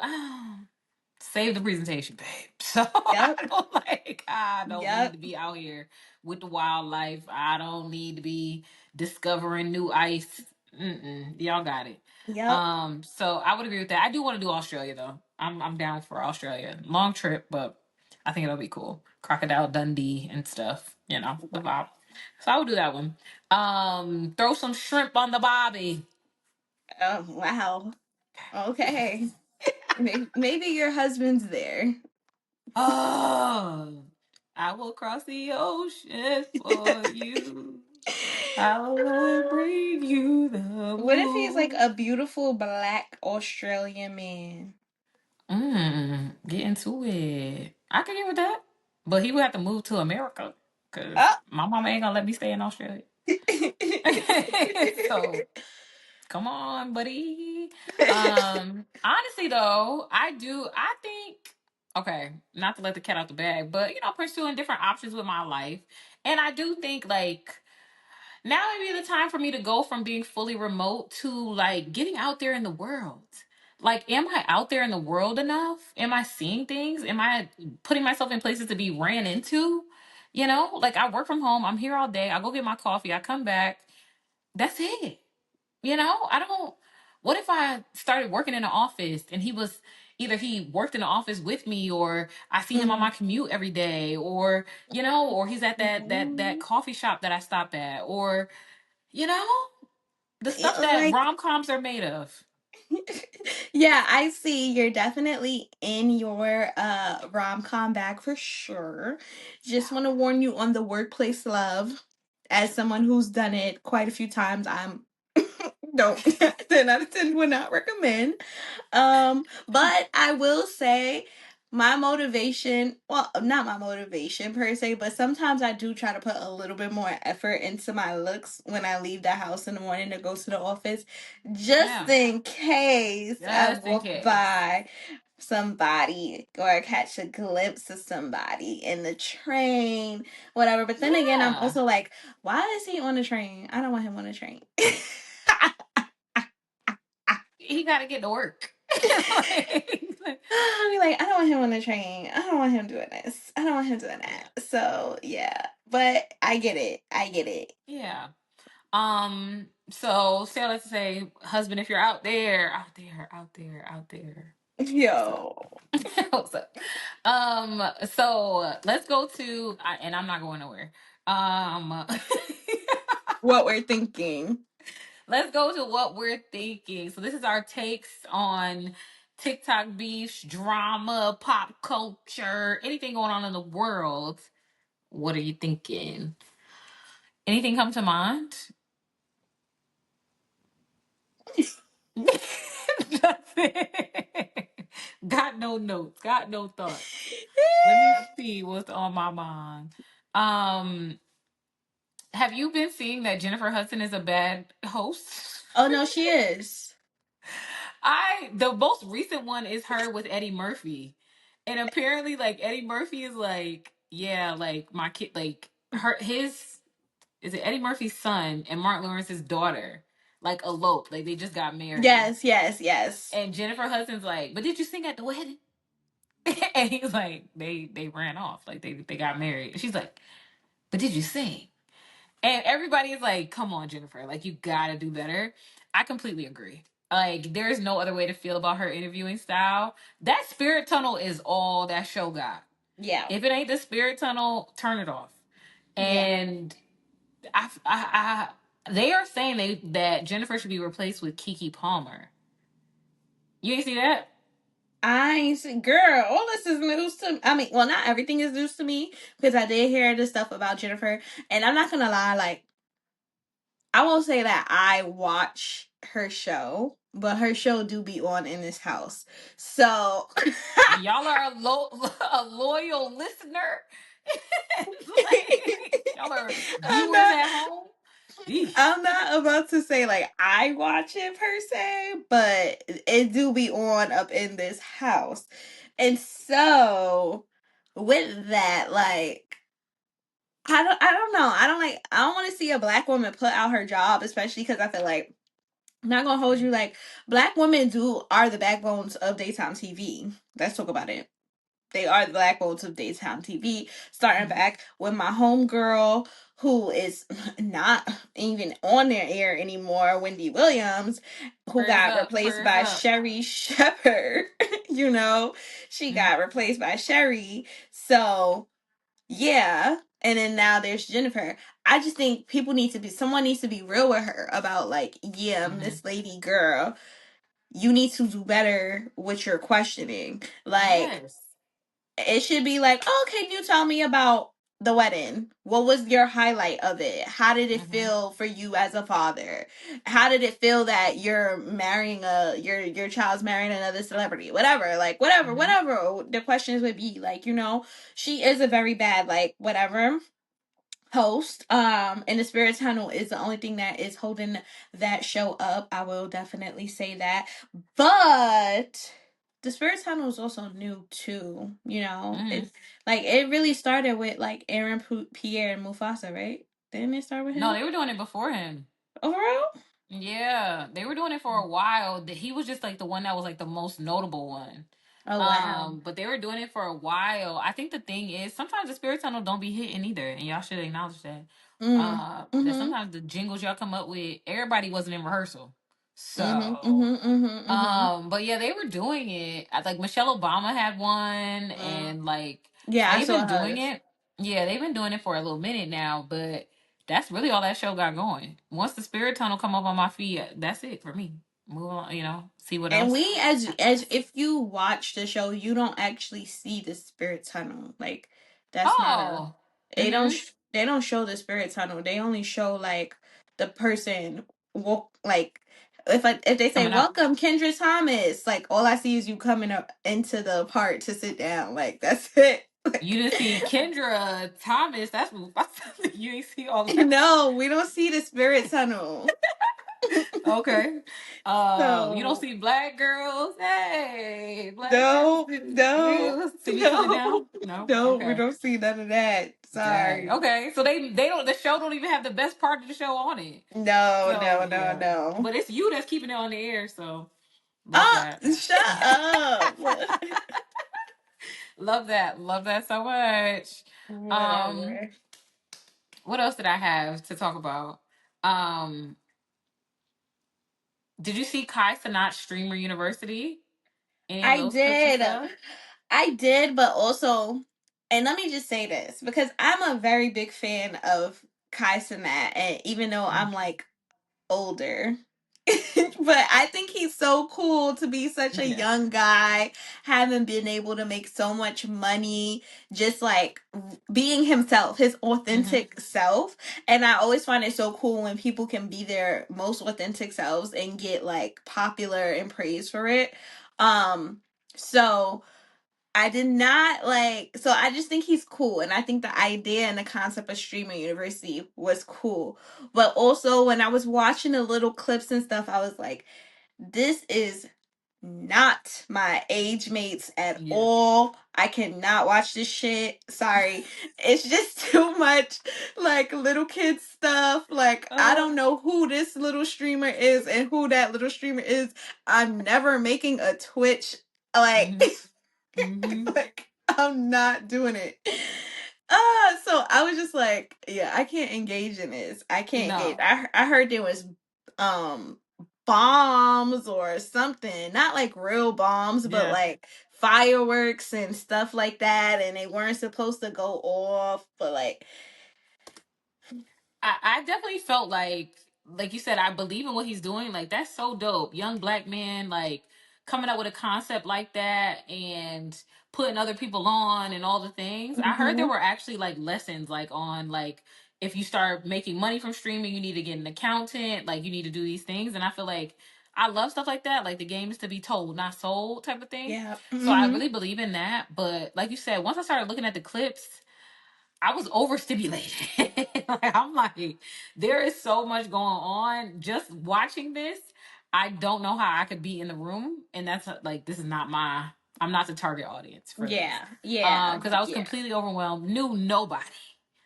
Save the presentation, babe. So Yep. I don't need Yep. to be out here with the wildlife. I don't need to be discovering new ice. Mm-mm, y'all got it. Yep. So I would agree with that. I do want to do Australia though. I'm down for Australia. Long trip, but I think it'll be cool. Crocodile Dundee and stuff. You know the vibe. So I would do that one. Throw some shrimp on the bobby. Oh, wow. Okay. Maybe your husband's there. Oh, I will cross the ocean for you. I will bring you the What if he's like moon. a beautiful black Australian man? Get into it. I could get with that. But he would have to move to America because Oh. my mama ain't gonna let me stay in Australia. So come on, buddy. Honestly though, I think okay, not to let the cat out the bag, but pursuing different options with my life. And I do think like now may be the time for me to go from being fully remote to like getting out there in the world. Like, am I out there in the world enough? Am I seeing things? Am I putting myself in places to be ran into? Like I work from home, I'm here all day, I go get my coffee, I come back. That's it. I don't. What if I started working in an office and he was either he worked in the office with me or I see him on my Mhm. commute every day or he's at that Mhm. coffee shop that I stop at or you know the stuff Yeah, that like, rom-coms are made of. yeah, I see you're definitely in your rom-com bag for sure. Just want to warn you on the workplace love. As someone who's done it quite a few times, I'm don't 10 out of 10 would not recommend. But I will say my motivation, well, not my motivation per se, but sometimes I do try to put a little bit more effort into my looks when I leave the house in the morning to go to the office, just Yeah, in case I just in walk case. by somebody or catch a glimpse of somebody in the train, whatever. But then again, I'm Yeah, also like, why is he on the train? I don't want him on the train. he got to get to work. Like, I'll be like, I don't want him on the train. I don't want him doing this. I don't want him doing yeah, that. So yeah, but I get it. I get it. yeah. So say let's say, husband, if you're out there, out there. What's up? Yo, What's up? So let's go to and I'm not going nowhere. Um what we're thinking. let's go to what we're thinking. So this is our takes on TikTok beefs, drama, pop culture, anything going on in the world. What are you thinking? Anything come to mind? Nothing. Got no notes. Got no thoughts. Let me see what's on my mind. Um, have you been seeing that Jennifer Hudson is a bad host? Oh no, she is. The most recent one is her with Eddie Murphy. And apparently like Eddie Murphy is like, yeah, like my kid like her his is it Eddie Murphy's son and Martin Lawrence's daughter like eloped, like they just got married. Yes, yes, yes. And Jennifer Hudson's like, but did you sing at the wedding? And he's like, they ran off, like they got married. And she's like, but did you sing? And everybody's like, come on, Jennifer, like you gotta do better. I completely agree. Like, there's no other way to feel about her interviewing style. That spirit tunnel is all that show got. Yeah, If it ain't the spirit tunnel, turn it off. yeah. And I They are saying that Jennifer should be replaced with Kiki Palmer. You ain't see that? I ain't see, girl, all this is news to me. I mean, well, not everything is news to me because I did hear the stuff about Jennifer, and I'm not gonna lie, like I will say that I watch her show, but her show do be on in this house. So Y'all are a loyal listener. Like, y'all are I'm viewers not at home. Eesh. I'm not about to say like I watch it per se, but it do be on up in this house. And so with that, like I don't know. I don't want to see a black woman put out her job, especially because I feel like I'm not gonna hold you like black women do are the backbones of daytime TV. Let's talk about it. They are the backbones of daytime TV. Starting Mhm. back with my homegirl who is not even on their air anymore, Wendy Williams, who Prayers got up, replaced prayers by up. Sherry Shepherd. You know, she Mhm. got replaced by Sherry. So yeah. And then now there's Jennifer. I just think someone needs to be real with her about like, yeah, Mhm. Miss Lady Girl, you need to do better with your questioning. Like, Yes. it should be like, oh, can you tell me about the wedding? What was your highlight of it? How did it Mhm. feel for you as a father? How did it feel that your child's marrying another celebrity? Whatever, like Mhm. whatever the questions would be. Like, she is a very bad, like, whatever host, and the spirit tunnel is the only thing that is holding that show up. I will definitely say that, but the spirit tunnel is also new too. Mhm. It's like it really started with like Aaron Pierre and Mufasa, right? Didn't it start with No, him they were doing it before him. overall? Yeah, they were doing it for a while. He was just like the one that was like the most notable one. Oh wow. But they were doing it for a while. I think the thing is sometimes the spirit tunnel don't be hitting either, and y'all should acknowledge that. Mm. That Mhm. sometimes the jingles y'all come up with, everybody wasn't in rehearsal. Mhm. So, Mhm. Mhm. Mhm. but yeah, they were doing it. Like Michelle Obama had one, Mm. and like Yeah, I they've saw been doing hers. it. Yeah, they've been doing it for a little minute now, but that's really all that show got going. Once the spirit tunnel come up on my feed, that's it for me. Move on, see what And else we, as happens. if you watch the show, you don't actually see the spirit tunnel. Like that's not a. Oh, mm-hmm. They don't show the spirit tunnel. They only show like the person walk like. If they say Coming up. welcome Kendra Thomas, like all I see is you coming up into the part to sit down. Like that's it. You didn't see Kendra Thomas. That's you ain't see all that. No, we don't see the spirit tunnel. Okay. You don't So see black girls. Hey, black girls. no, no, You see me coming no, down? No. no, we Okay. don't see none of that. Dang. Sorry. Okay. So they don't. The show don't even have the best part of the show on it. No, So no, no, yeah. no. But it's you that's keeping it on the air. So love Oh, that. shut up. Love that. Love that so much. Um, Whatever. what else did I have to talk about? Um, did you see Kai Cenat Streamer University? Any of I those clips and did. stuff? I did, but also, and let me just say this because I'm a very big fan of Kai Cenat, and even though I'm like older. But I think he's so cool to be such a Yeah. young guy, having been able to make so much money, just like being himself, his Mm-hmm. authentic self. And I always find it so cool when people can be their most authentic selves and get like popular and praised for it. So I did not like, so I just think he's cool. And I think the idea and the concept of streaming university was cool. But also, when I was watching the little clips and stuff, I was like, this is not my age mates at Yeah. all. I cannot watch this shit. Sorry. It's just too much like little kid stuff. Like, I Uh, don't know who this little streamer is and who that little streamer is. I'm never making a Twitch. Like, mm-hmm. Mm-hmm. like I'm not doing it. So I was just like, yeah, I can't engage in this. I can't engage. No. I heard there was um bombs or something, not like real bombs, but Yeah. like fireworks and stuff like that, and they weren't supposed to go off, but like, I definitely felt like like you said, I believe in what he's doing. Like that's so dope. Young black man, like coming up with a concept like that and putting other people on and all the things. I heard there Hmm. were actually like lessons like on like if you start making money from streaming, you need to get an accountant, like you need to do these things. And I feel like I love stuff like that. Like the game is to be told, not sold type of thing. Yeah. So I Hmm. really believe in that. But like you said, once I started looking at the clips, I was overstimulated. Like, I'm like, there is so much going on. Just watching this, I don't know how I could be in the room, and that's like, this is not my. I'm not the target audience for this. Yeah. Yeah. Because I was Yeah. completely overwhelmed. Knew nobody,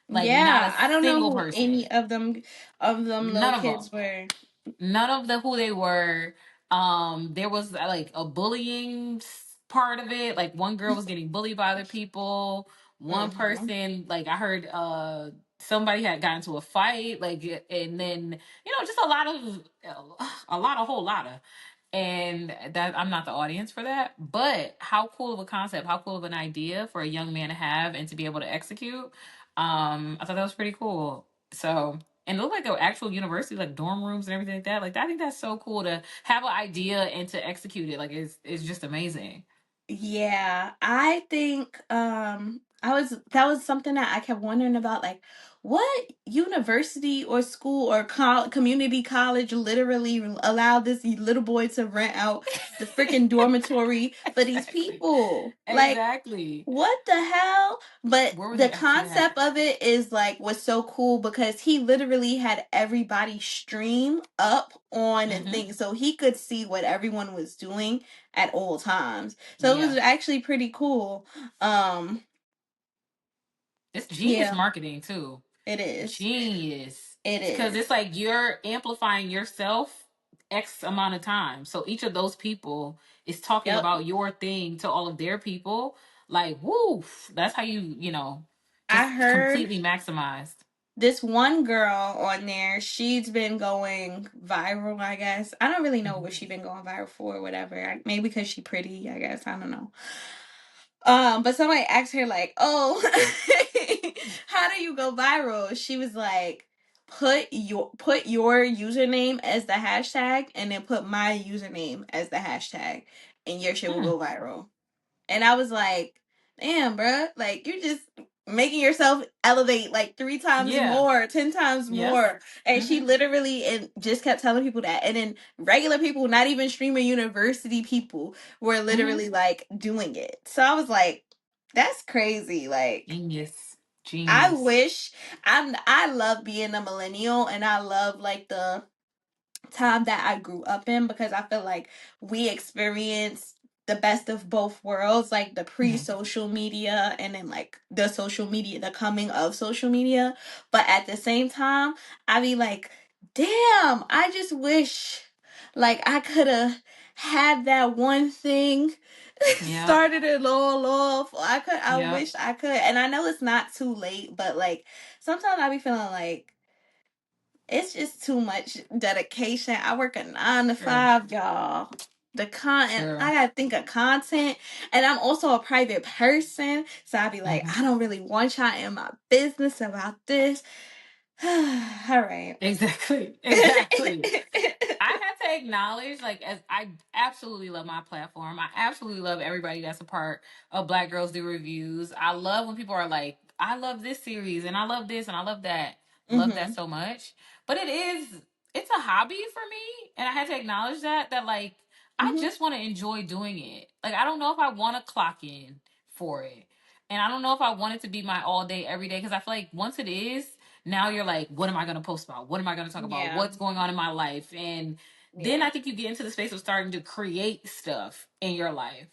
like not a Yeah. I don't know single who person. any of them little None of them. kids were. None of the who they were. There was like a bullying part of it. Like one girl was getting bullied by other people. One Hmm. person, like I heard, somebody had gotten into a fight. Like, and then just a whole lot of. And that I'm not the audience for that. But how cool of a concept, how cool of an idea for a young man to have and to be able to execute. I thought that was pretty cool. So and it looked like an actual university, like dorm rooms and everything like that. Like I think that's so cool to have an idea and to execute it. Like it's just amazing. Yeah, I think I was that was something that I kept wondering about, like what university or school or community college literally allowed this little boy to rent out the freaking dormitory for these Exactly. people. Like Exactly. what the hell? But Where were the they actually at? concept of it is like was so cool because he literally had everybody stream up on Mm-hmm. things so he could see what everyone was doing at all times. So it Yeah. was actually pretty cool. Um It's genius yeah, marketing too. it is. Genius. It Because is. it's like you're amplifying yourself X amount of time. So each of those people is talking Yep. about your thing to all of their people. Like, woo, that's how I just heard completely maximized. this one girl on there, she's been going viral, I guess. I don't really know what Mhm. she's been going viral for or whatever. Maybe because she pretty, I guess. I don't know. But somebody asked her like, "Oh, how do you go viral?" She was like, "Put your username as the hashtag, and then put my username as the hashtag, and your shit will Hmm. go viral." And I was like, "Damn, bruh, like you're just making yourself elevate like 3 times Yeah. more, 10 times Yes. more." And she Hmm. literally and just kept telling people that. And then regular people, not even streamer university people, were Hmm. literally like doing it. So I was like, "That's crazy." Like Genius. I Genius. wish I love being a millennial and I love like the time that I grew up in because I feel like we experienced the best of both worlds, like the pre Hmm. social media and then like the social media, the coming of social media. But at the same time, I be like, damn, I just wish like I could have had that one thing. Yep. Started it all off. I Yep. wish I could. And I know it's not too late, but like sometimes I be feeling like it's just too much dedication. I work a nine to True. five, y'all. The content, True. I gotta think of content, and I'm also a private person, so I be like, Hmm. I don't really want y'all in my business about this. All right. Exactly. Exactly. I have to acknowledge, like, as I absolutely love my platform. I absolutely love everybody that's a part of Black Girls Do Reviews. I love when people are like, I love this series and I love this and I love that. Love that Mhm. so much. But it's a hobby for me. And I had to acknowledge that like, I Mhm. just want to enjoy doing it. Like, I don't know if I want to clock in for it. And I don't know if I want it to be my all day, every day. Because I feel like once it is, now you're like, what am I going to post about? What am I going to talk about? Yeah. What's going on in my life? And then Yeah. I think you get into the space of starting to create stuff in your life.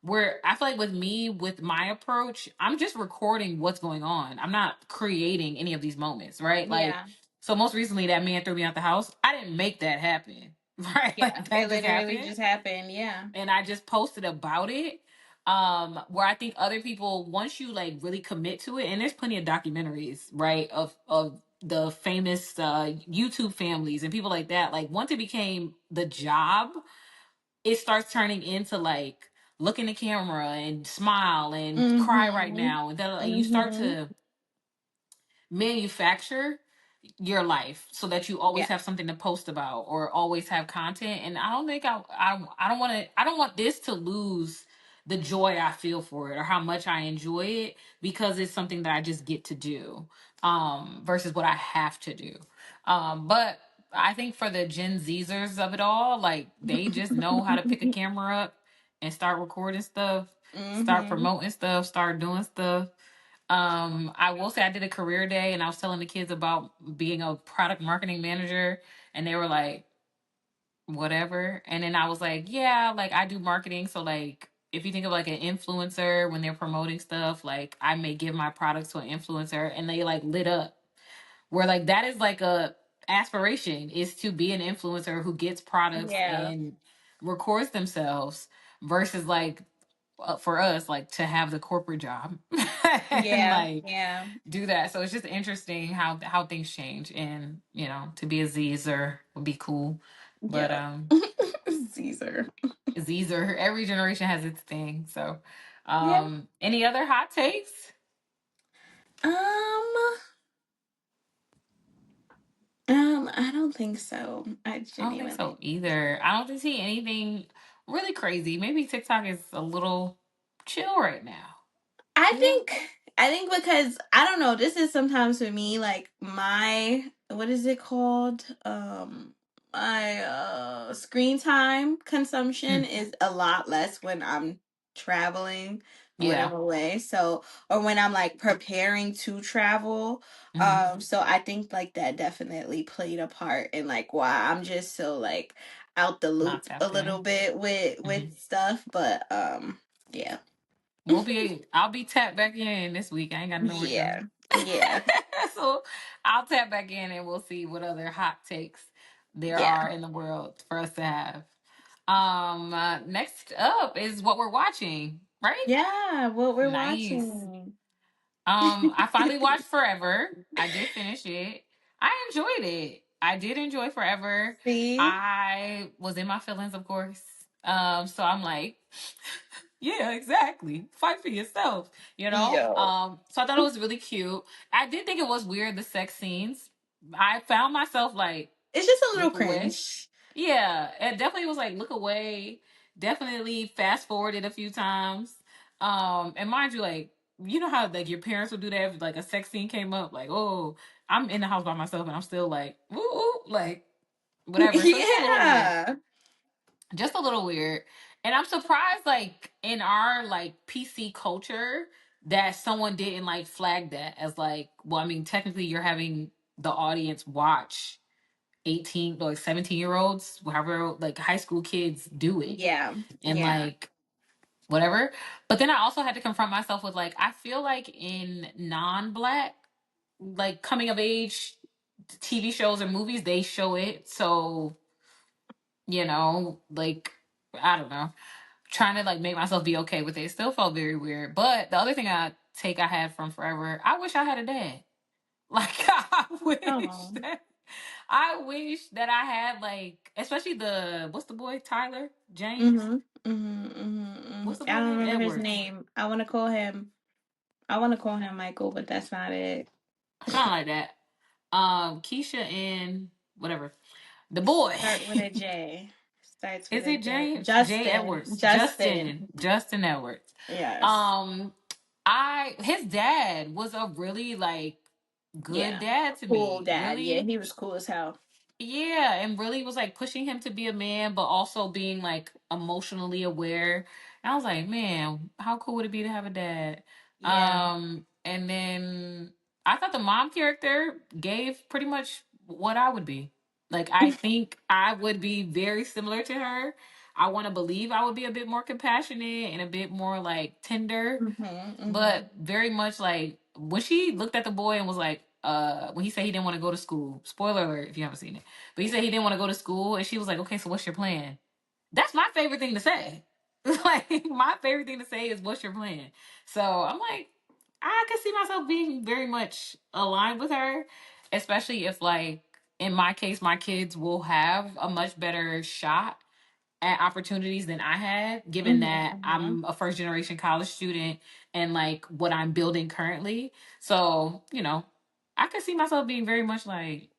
Where I feel like with me, with my approach, I'm just recording what's going on. I'm not creating any of these moments, right? Like, Yeah. so most recently, that man threw me out the house. I didn't make that happen, right? Yeah. Like, It that just literally happened just happened. Yeah. and I just posted about it. Where I think other people, once you like really commit to it, and there's plenty of documentaries, right, of the famous YouTube families and people like that. Like once it became the job, it starts turning into like look in the camera and smile and cry right Mhm. now, and then like, you start Mhm. to manufacture your life so that you always Yeah. have something to post about or always have content. And I don't think I don't want this to lose the joy I feel for it or how much I enjoy it because it's something that I just get to do versus what I have to do. But I think for the Gen Zers of it all, like they just know how to pick a camera up and start recording stuff, start Mm-hmm. promoting stuff, start doing stuff. I will say I did a career day and I was telling the kids about being a product marketing manager, and they were like, whatever. And then I was like, yeah, like I do marketing. So, like, if you think of like an influencer when they're promoting stuff, like I may give my products to an influencer and they like lit up. Where like that is like a aspiration is to be an influencer who gets products Yeah. and records themselves versus like for us like to have the corporate job and Yeah. like Yeah. do that. So it's just interesting how things change, and you know, to be a Zer would be cool. But Yeah. Caesar. Zer, every generation has its thing. So Yeah. any other hot takes? Um, I don't think so. I I don't think so genuinely. either. I don't see anything really crazy. Maybe TikTok is a little chill right now. I Yeah. think I think because I don't know, this is sometimes for me like my what is it called? My screen time consumption Mm. is a lot less when I'm traveling or when I'm Yeah. away. So or when I'm like preparing to travel. Hmm. So I think like that definitely played a part in like why I'm just so like out the Not loop a tapped little in. bit with Hmm. stuff, but yeah. I'll be tapped back in this week. I ain't got nowhere to go. Yeah. Yeah. So I'll tap back in and we'll see what other hot takes there Yeah. are in the world for us to have. Next up is what we're watching, right? Yeah. What we're Nice. watching. I finally watched Forever. I did finish it. I enjoyed it. I did enjoy Forever. See? I was in my feelings, of course. So I'm like, yeah, exactly. Fight for yourself, you know? Yo. So I thought it was really cute. I did think it was weird, the sex scenes. I found myself like, It's just a little look away. cringe. Yeah, it definitely was like look away. Definitely fast forwarded a few times. And mind you, like you know how like your parents would do that if like a sex scene came up, like oh, I'm in the house by myself and I'm still like ooh, ooh like whatever. So just a little weird, Yeah. just a little weird. And I'm surprised, like in our like PC culture, that someone didn't like flag that as like, well, I mean, technically you're having the audience watch 18 like 17-year olds, however like high school kids do it Yeah. and Yeah. like whatever. But then I also had to confront myself with like I feel like in non-black like coming of age TV shows or movies they show it. So, you know, like I don't know, trying to like make myself be okay with it. It still felt very weird. But the other thing I had from Forever, I wish I had a dad. Like Oh. I wish that I had like especially the what's the boy Tyler James? Mm-hmm. Mm-hmm. Mm-hmm. What's the I boy don't name? remember his Edwards. name. I wanna call him Michael, but that's not it. Something like that. Keisha and whatever. The boy. Start with a J. Starts with Is a it J. James? J Justin. Edwards. Justin. Justin Edwards. Yes. Um I his dad was a really like good Yeah. dad to Cool me. dad. Yeah, Really. he was cool as hell. Yeah, and really was like pushing him to be a man, but also being like emotionally aware. And I was like, man, how cool would it be to have a dad? Yeah. And then I thought the mom character gave pretty much what I would be. Like, I think I would be very similar to her. I want to believe I would be a bit more compassionate and a bit more like tender, Mm-hmm. Mm-hmm. but very much like when she looked at the boy and was like, when he said he didn't want to go to school. Spoiler alert if you haven't seen it. But he said he didn't want to go to school, and she was like, okay, so what's your plan? That's my favorite thing to say. Like my favorite thing to say is what's your plan? So I'm like, I could see myself being very much aligned with her, especially if like in my case, my kids will have a much better shot at opportunities than I had, given that Mm-hmm. I'm a first generation college student and like what I'm building currently. So, you know, I could see myself being very much like,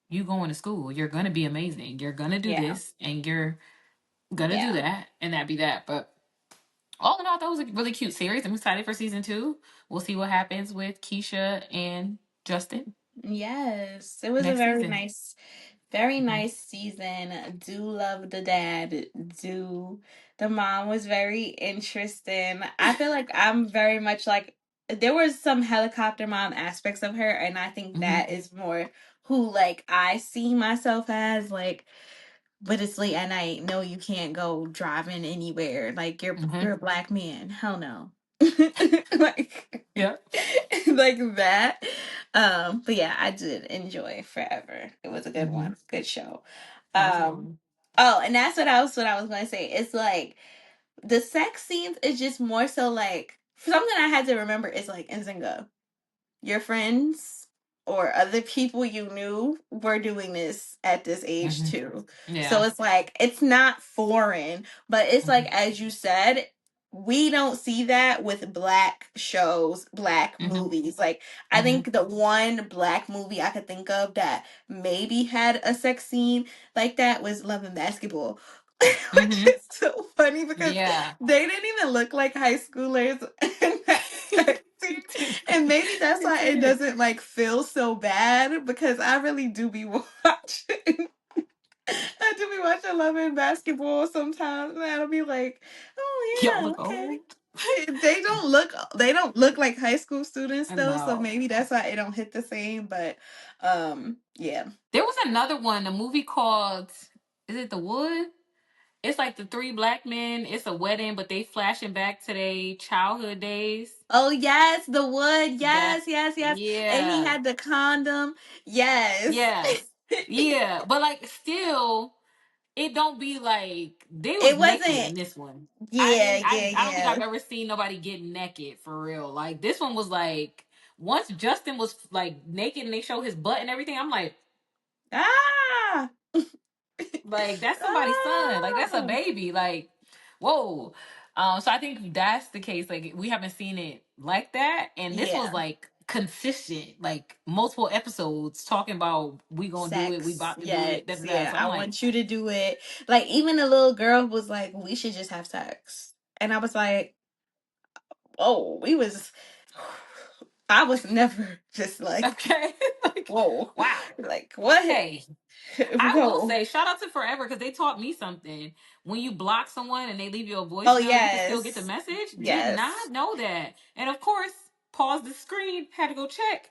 you going to school, you're gonna be amazing, you're gonna do Yeah. this, and you're gonna do Yeah. that, and that be that. But all in all, that was a really cute series. I'm excited for season 2. We'll see what happens with Keisha and Justin Yes. It was a next season. very Mhm. nice season. Do love the dad. Do the mom was very interesting. I feel like I'm very much like there was some helicopter mom aspects of her, and I think Mhm. that is more who like I see myself as like. But it's late at night. No, you can't go driving anywhere. Like Mhm. you're a black man. Hell no. like Yeah. like that. But yeah, I did enjoy Forever. It was a good Mhm. one. Good show. That was a good Um one. oh, and that's what I was gonna say. It's like the sex scenes is just more so like something I had to remember is like Nzinga, your friends or other people you knew were doing this at this age Mhm. too. So Yeah. it's like it's not foreign, but it's like Mhm. as you said, we don't see that with black shows, black Mhm. movies. Like I Mhm. think the one black movie I could think of that maybe had a sex scene like that was Love and Basketball. Which Mhm. is so funny because Yeah. they didn't even look like high schoolers in that sex scene. It did. And maybe that's It why it did. doesn't like feel so bad because I really do be watching. I do be watching Love and Basketball sometimes, and I'll be like, "Oh Y'all yeah, look okay." old. They don't look like high school students though, so No. maybe that's why it don't hit the same. But yeah. There was another one, a movie called, is it The Wood? It's like the three black men. It's a wedding, but they flashing back to their childhood days. Oh yes, the wood. That, Yes, yes, yes. And he yeah, had the condom. Yes. yes, yeah. But like, still, it don't be like they was It naked wasn't. in this one. I Yeah, didn't. yeah, I don't think yeah. I've ever seen nobody get naked for real. Like this one was like once Justin was like naked and they show his butt and everything. I'm Ah. like that's somebody's son. Like that's a Ah. baby. Like whoa. So I think that's the case. Like we haven't seen it like that, and this was Yeah. like consistent, like multiple episodes talking about we gonna do it, we Sex. about to do it. Da, Yes. da, da. Yeah. So I'm I like, want you to do it. Like even the little girl was like, we should just have sex. And I was like, oh, we was I was never just like, okay, like whoa. wow. Like what? Hey, I will Whoa. say shout out to Forever because they taught me something. When you block someone and they leave you a Oh voicemail, you can still get the yes. message. Did Yes. not know that. And of course, pause the screen, had to go check.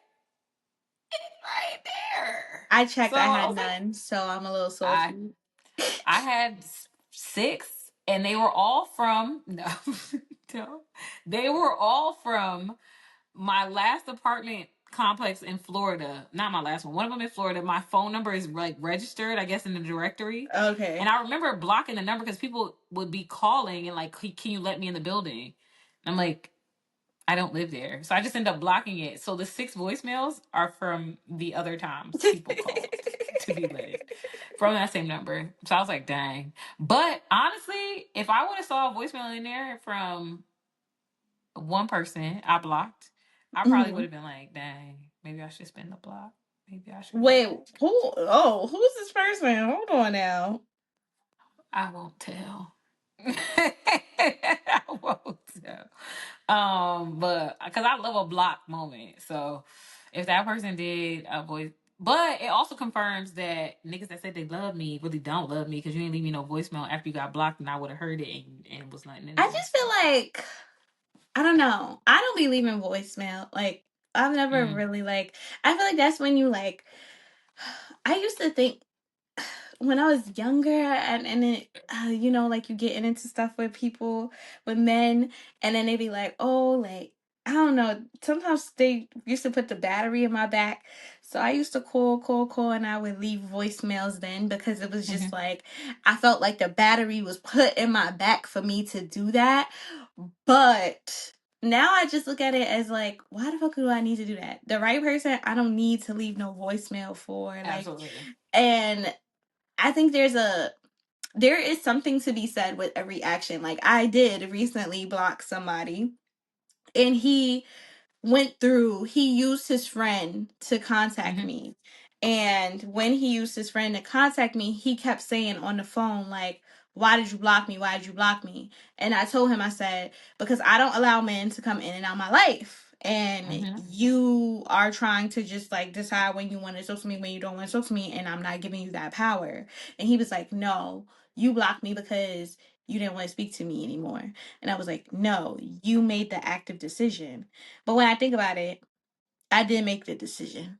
Right there. I So checked I I had was like, none, so I'm a little I salty. I had 6 and they were all from no, no. They were all from my last apartment complex in Florida. Not my last one. One of them in Florida. My phone number is like registered, I guess, in the directory. And Okay. I remember blocking the number because people would be calling and like, can you let me in the building? And I'm like, I don't live there. So I just end up blocking it. So the 6 voicemails are from the other times people called to be let in from that same number. So I was like, dang. But honestly, if I would have saw a voicemail in there from one person I blocked, I probably would Mhm. have been like, dang, maybe I should spin the block. Maybe I should Wait, wait. who's this person? Hold on now. I won't tell. I won't tell. But because I love a block moment. So if that person did a voice, but it also confirms that niggas that said they love me really don't love me because you didn't leave me no voicemail after you got blocked and I would have heard it and was nothing in I there. just feel So like I don't know. I don't be leaving voicemail. Like I've never mm, really like I feel like that's when you like I used to think when I was younger and it you know like you getting into stuff with people with men and then they be like oh like I don't know sometimes they used to put the battery in my back so I used to call and I would leave voicemails then because it was just mhm. like I felt like the battery was put in my back for me to do that but now I just look at it as like why the fuck do I need to do that the right person I don't need to leave no voicemail for like Absolutely. and I think there is something to be said with every action. Like I did recently block somebody and he went through, he used his friend to contact Mhm. me. And when he used his friend to contact me, he kept saying on the phone, like, why did you block me? Why did you block me? And I told him, I said, because I don't allow men to come in and out my life. And Mhm. you are trying to just like decide when you want to talk to me, when you don't want to talk to me, and I'm not giving you that power. And he was like, no, you blocked me because you didn't want to speak to me anymore. And I was like, no, you made the active decision. But when I think about it, I did make the decision.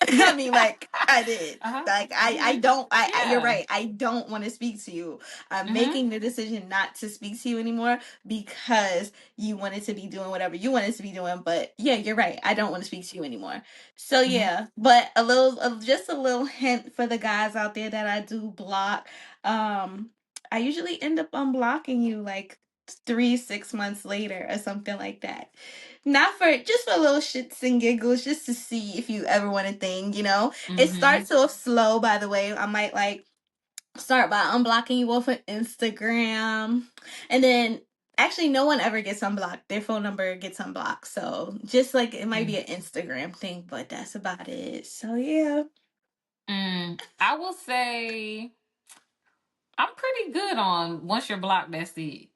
I mean, like, I did. Uh-huh. Like, I Mhm. don't, you're Yeah. right. I don't want to speak to you. I'm Mhm. making the decision not to speak to you anymore because you wanted to be doing whatever you wanted to be doing. But yeah, you're right. I don't want to speak to you anymore. So Mhm. yeah, but a little, just a little hint for the guys out there that I do block. Um, I usually end up unblocking you like 3, 6 months later or something like that. Not for just for little shits and giggles, just to see if you ever want a thing, you know? It Mhm. starts off slow, by the way. I might like start by unblocking you off of Instagram. And then actually no one ever gets unblocked. Their phone number gets unblocked. So just like it might be Mm. an Instagram thing, but that's about it. So yeah. I will say I'm pretty good on once you're blocked, that's it.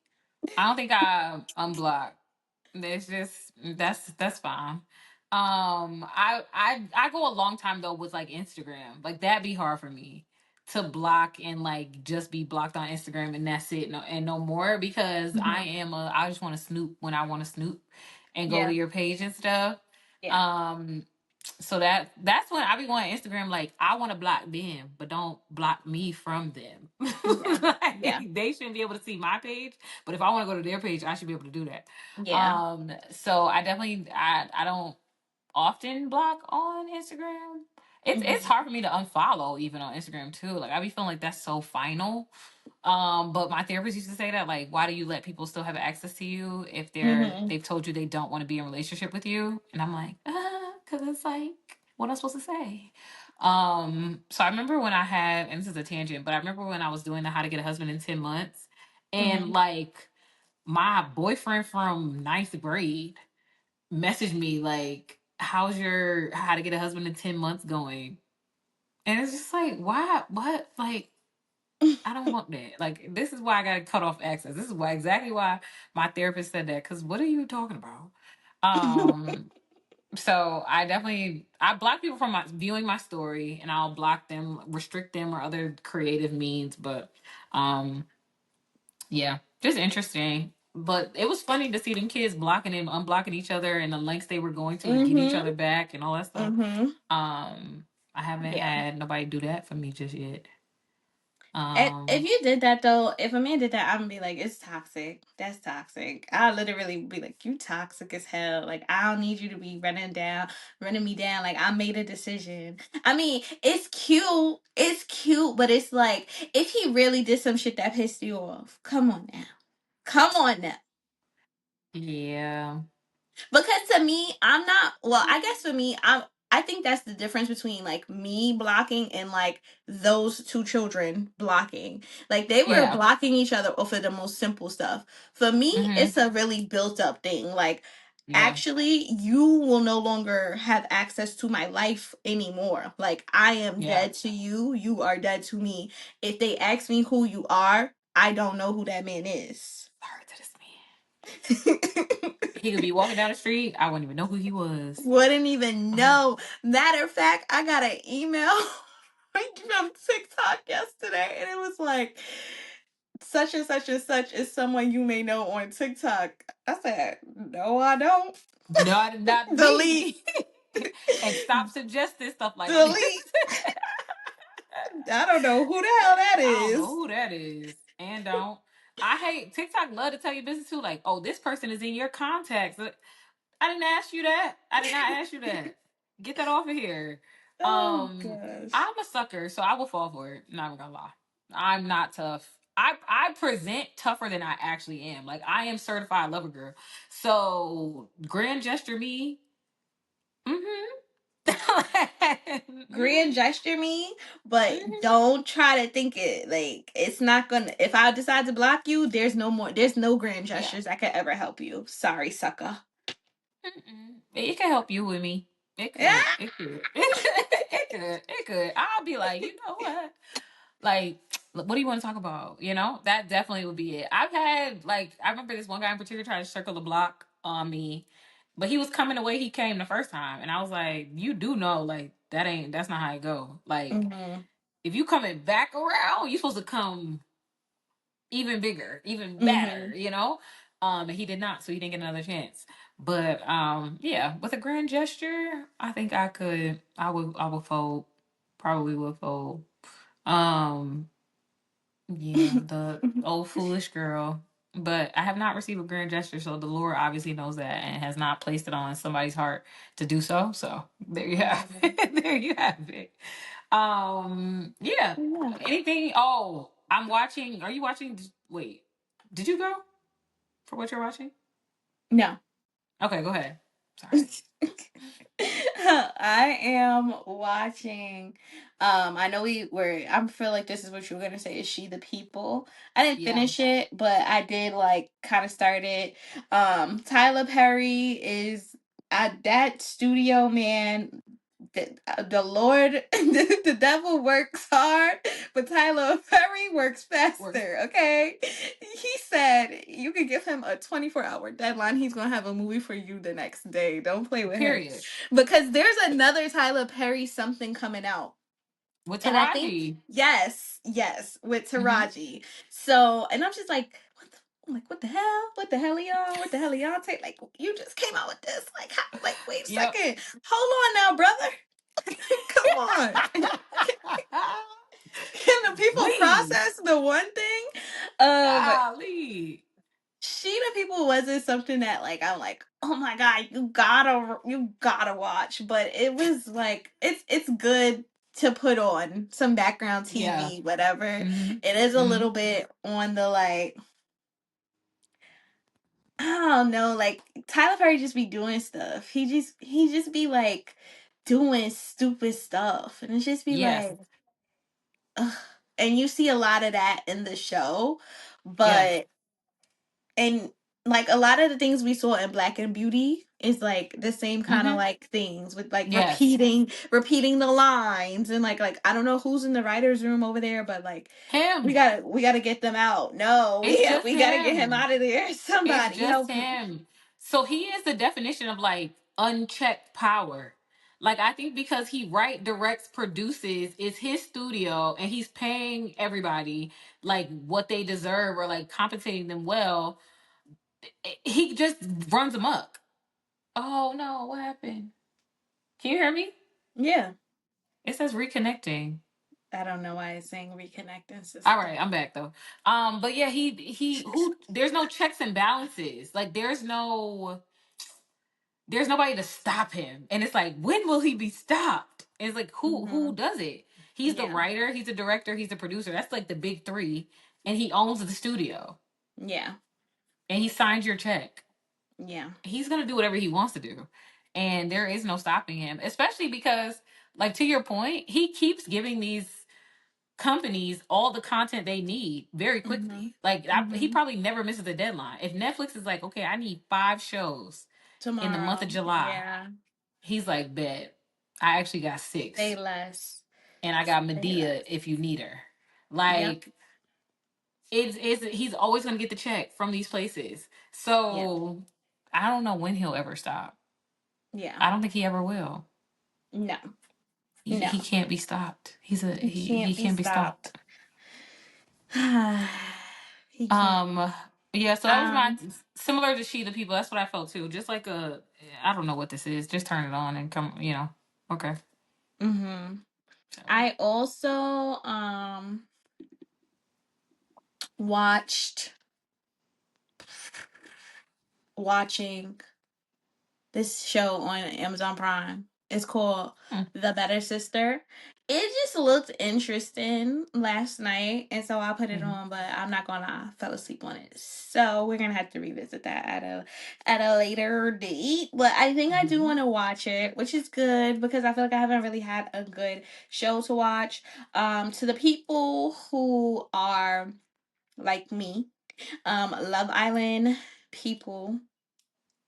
I don't think I unblock. It's just that's fine. I go a long time though with like Instagram. Like that'd be hard for me to block and like just be blocked on Instagram and that's it, no and no more because Hmm. I just want to snoop when I want to snoop and go to Yeah. your page and stuff. Yeah. Um so that's when I be going on Instagram like I want to block them, but don't block me from them. Yeah. Like Yeah. they shouldn't be able to see my page, but if I want to go to their page, I should be able to do that. Yeah. So I definitely I don't often block on Instagram. It's Hmm. hard for me to unfollow even on Instagram too. Like I be feeling like that's so final. But my therapist used to say that, like, why do you let people still have access to you if Hmm. they've told you they don't want to be in a relationship with you? And I'm like, because it's like, what am I supposed to say? So I remember when I had, and this is a tangent, but I remember when I was doing the How to Get a Husband in 10 Months, and Hmm. like my boyfriend from ninth grade messaged me like, "How's your How to Get a Husband in 10 Months going?" And it's just like, why? What? Like, I don't want that. Like, this is why I got to cut off access. This is why exactly why my therapist said that. Because what are you talking about? Um. So I block people from viewing my story, and I'll block them, restrict them, or other creative means. But, um, yeah, just interesting. But it was funny to see them kids blocking and unblocking each other, and the lengths they were going to get each Hmm. other back, and all that stuff. Hmm. Um, I haven't Yeah. had nobody do that for me just yet. If Um. you did that though, if a man did that, I'm gonna be like, it's toxic. That's toxic. I literally be like, you toxic as hell. Like I don't need you to be running me down. Like I made a decision. I mean, it's cute, but it's like if he really did some shit that pissed you off, come on now, come on now. Yeah. Because to me, I'm not, well, I guess for me, I think that's the difference between like me blocking and like those two children blocking. Like they were Yeah. blocking each other over the most simple stuff. For me, Hmm. it's a really built up thing. Like Yeah. actually you will no longer have access to my life anymore. Like I am Yeah. dead to you, you are dead to me. If they ask me who you are, I don't know who that man is. Sorry to this man. He could be walking down the street. I wouldn't even know who he was. Wouldn't even Um, know. Matter of fact, I got an email from TikTok yesterday, and it was like, such and such and such is someone you may know on TikTok. I said, no, I don't. not Delete. me. And stop suggesting stuff like this. Delete. I don't know who the hell that I don't know is. who that is. And don't. I hate TikTok love to tell you business too. Like, oh, this person is in your contacts. I didn't ask you that. I did not ask you that. Get that off of here. Oh gosh. I'm a sucker, so I will fall for it. Not even gonna lie. I'm not tough. I present tougher than I actually am. Like I am certified lover girl. So grand gesture me. Mm-hmm. Grand Mm-hmm. gesture me, but Mm-hmm. don't try to think it like it's not gonna. If I decide to block you, there's no more. There's no grand Yeah. gestures that could ever help you. Sorry, sucker. Mm-mm. It can help you with me. It Yeah. could. It could. It could. It could. I'll be like, you know what? Like, what do you want to talk about? You know, that definitely would be it. I've had like, I remember this one guy in particular tried to circle the block on me, but he was coming the way he came the first time, and I was like, you do know, like that's not how it go. Like, Mhm. if you coming back around, you supposed to come even bigger, even better, Mhm. you know? And he did not, so he didn't get another chance. But yeah, with a grand gesture, I think I would fold. Probably would fold. Um, yeah, the old foolish girl. But I have not received a grand gesture, so the Lord obviously knows that and has not placed it on somebody's heart to do so. So there you have Mhm. it. There you have it. Yeah. Yeah. Anything? Oh, I'm watching. Are you watching? Wait, did you go for what you're watching? No. Okay, go ahead. Sorry. I am watching. I know we were. I feel like this is what you were gonna say. Is She the People? I didn't Yeah. finish it, but I did like kind of start it. Tyler Perry is that studio man. The Lord, the devil works hard, but Tyler Perry works Works. faster. Okay, he said you could give him a 24-hour deadline. He's gonna have a movie for you the next day. Don't play with him, Period. because there's another Tyler Perry something coming out. With And I think Taraji. yes, with Mm-hmm. Taraji. So, and I'm just like, what the, I'm like, what the hell? What the hell, y'all? What the hell, y'all take? Like, you just came out with this. Like, how, like, wait a Yep. second. Hold on now, brother. Come on. Can the people Please. process the one thing? Um, Golly. She the People wasn't something that like I'm like, oh my god, you gotta watch. But it was like it's good to put on some background Yeah. TV, whatever. Mm-hmm. It is a Mm-hmm. little bit on the like, I don't know, like Tyler Perry just be doing stuff. He just be like doing stupid stuff. And it's just be Yes. like, ugh. And you see a lot of that in the show, Yes. but and like a lot of the things we saw in Black and Beauty is like the same kind of Mm-hmm. like things with like Yes. repeating the lines, and like I don't know who's in the writers room over there, but like we Him. gotta we gotta get them out. No, It's just we gotta get him him. out of there. It's Somebody just help him. him. So he is the definition of like unchecked power. Like I think because he write, directs, produces, it's his studio and he's paying everybody like what they deserve or like compensating them well. He just runs amok. Oh no, what happened? Can you hear me? Yeah. It says reconnecting. I don't know why it's saying reconnecting All sister. right, I'm back though. But yeah, he who there's no checks and balances. Like there's nobody to stop him. And it's like, when will he be stopped? And it's like, who Hmm. does it? He's the Yeah. writer, he's the director, he's the producer. That's like the big three. And he owns the studio. Yeah. And he signs your check. Yeah. He's gonna do whatever he wants to do. And there is no stopping him. Especially because, like to your point, he keeps giving these companies all the content they need very Hmm. quickly. Like he Hmm. probably never misses a deadline. If Netflix is like, okay, I need 5 shows in the month of Tomorrow. July, Yeah. he's like, bet. I actually got Say 6. less. And I got Say Medea less. if you need her. Yep. Like, it's he's always gonna get the check from these places. Yeah. So I don't know when he'll ever stop. Yeah. I don't think he ever will. No. He No. can't be stopped. He He can't be can't be stopped. stopped. He can't. Um, yeah, so that was my Um. similar to She the People. That's what I felt too. Just like I don't know what this is. Just turn it on and come, Okay. Hmm. So, I also watched watching this show on Amazon Prime. It's called hmm. The Better Sister. It just looked interesting last night, and so I put it Mhm. on. But I'm not gonna fell asleep on it, so we're gonna have to revisit that at a later date. But I think I do Mhm. want to watch it, which is good because I feel like I haven't really had a good show to watch. To the people who are, like me, Love Island people,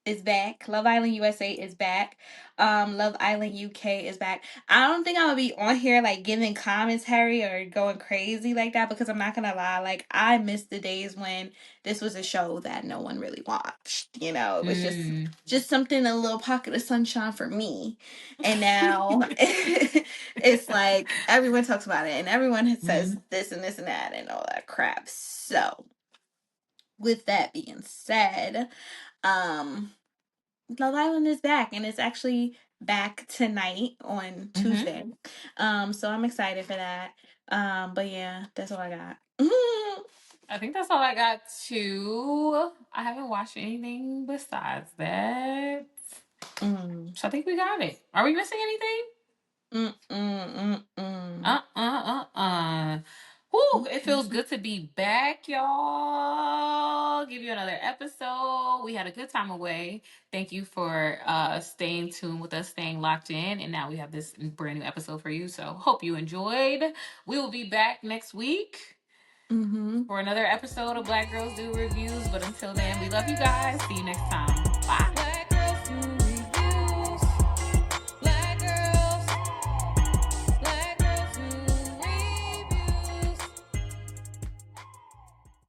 is back. Love Island USA is back. Love Island UK is back. I don't think I'm gonna be on here like giving commentary or going crazy like that, because I'm not gonna lie, like I miss the days when this was a show that no one really watched. You know, it was Mm. just something, a little pocket of sunshine for me. And now it's like everyone talks about it and everyone says Mm. this and this and that and all that crap. So with that being said, um Love Island is back, and it's actually back tonight on Mm-hmm. Tuesday. So I'm excited for that. But yeah, that's all I got. I think that's all I got too. I haven't watched anything besides that. Mm. So I think we got it. Are we missing anything? Mm, mm, mm, Uh. Whew, it feels mm. good to be back, y'all. Give you another episode. We had a good time away. Thank you for staying tuned with us, staying locked in. And now we have this brand new episode for you. So hope you enjoyed. We will be back next week Mm-hmm. for another episode of Black Girls Do Reviews. But until then, we love you guys. See you next time. Bye.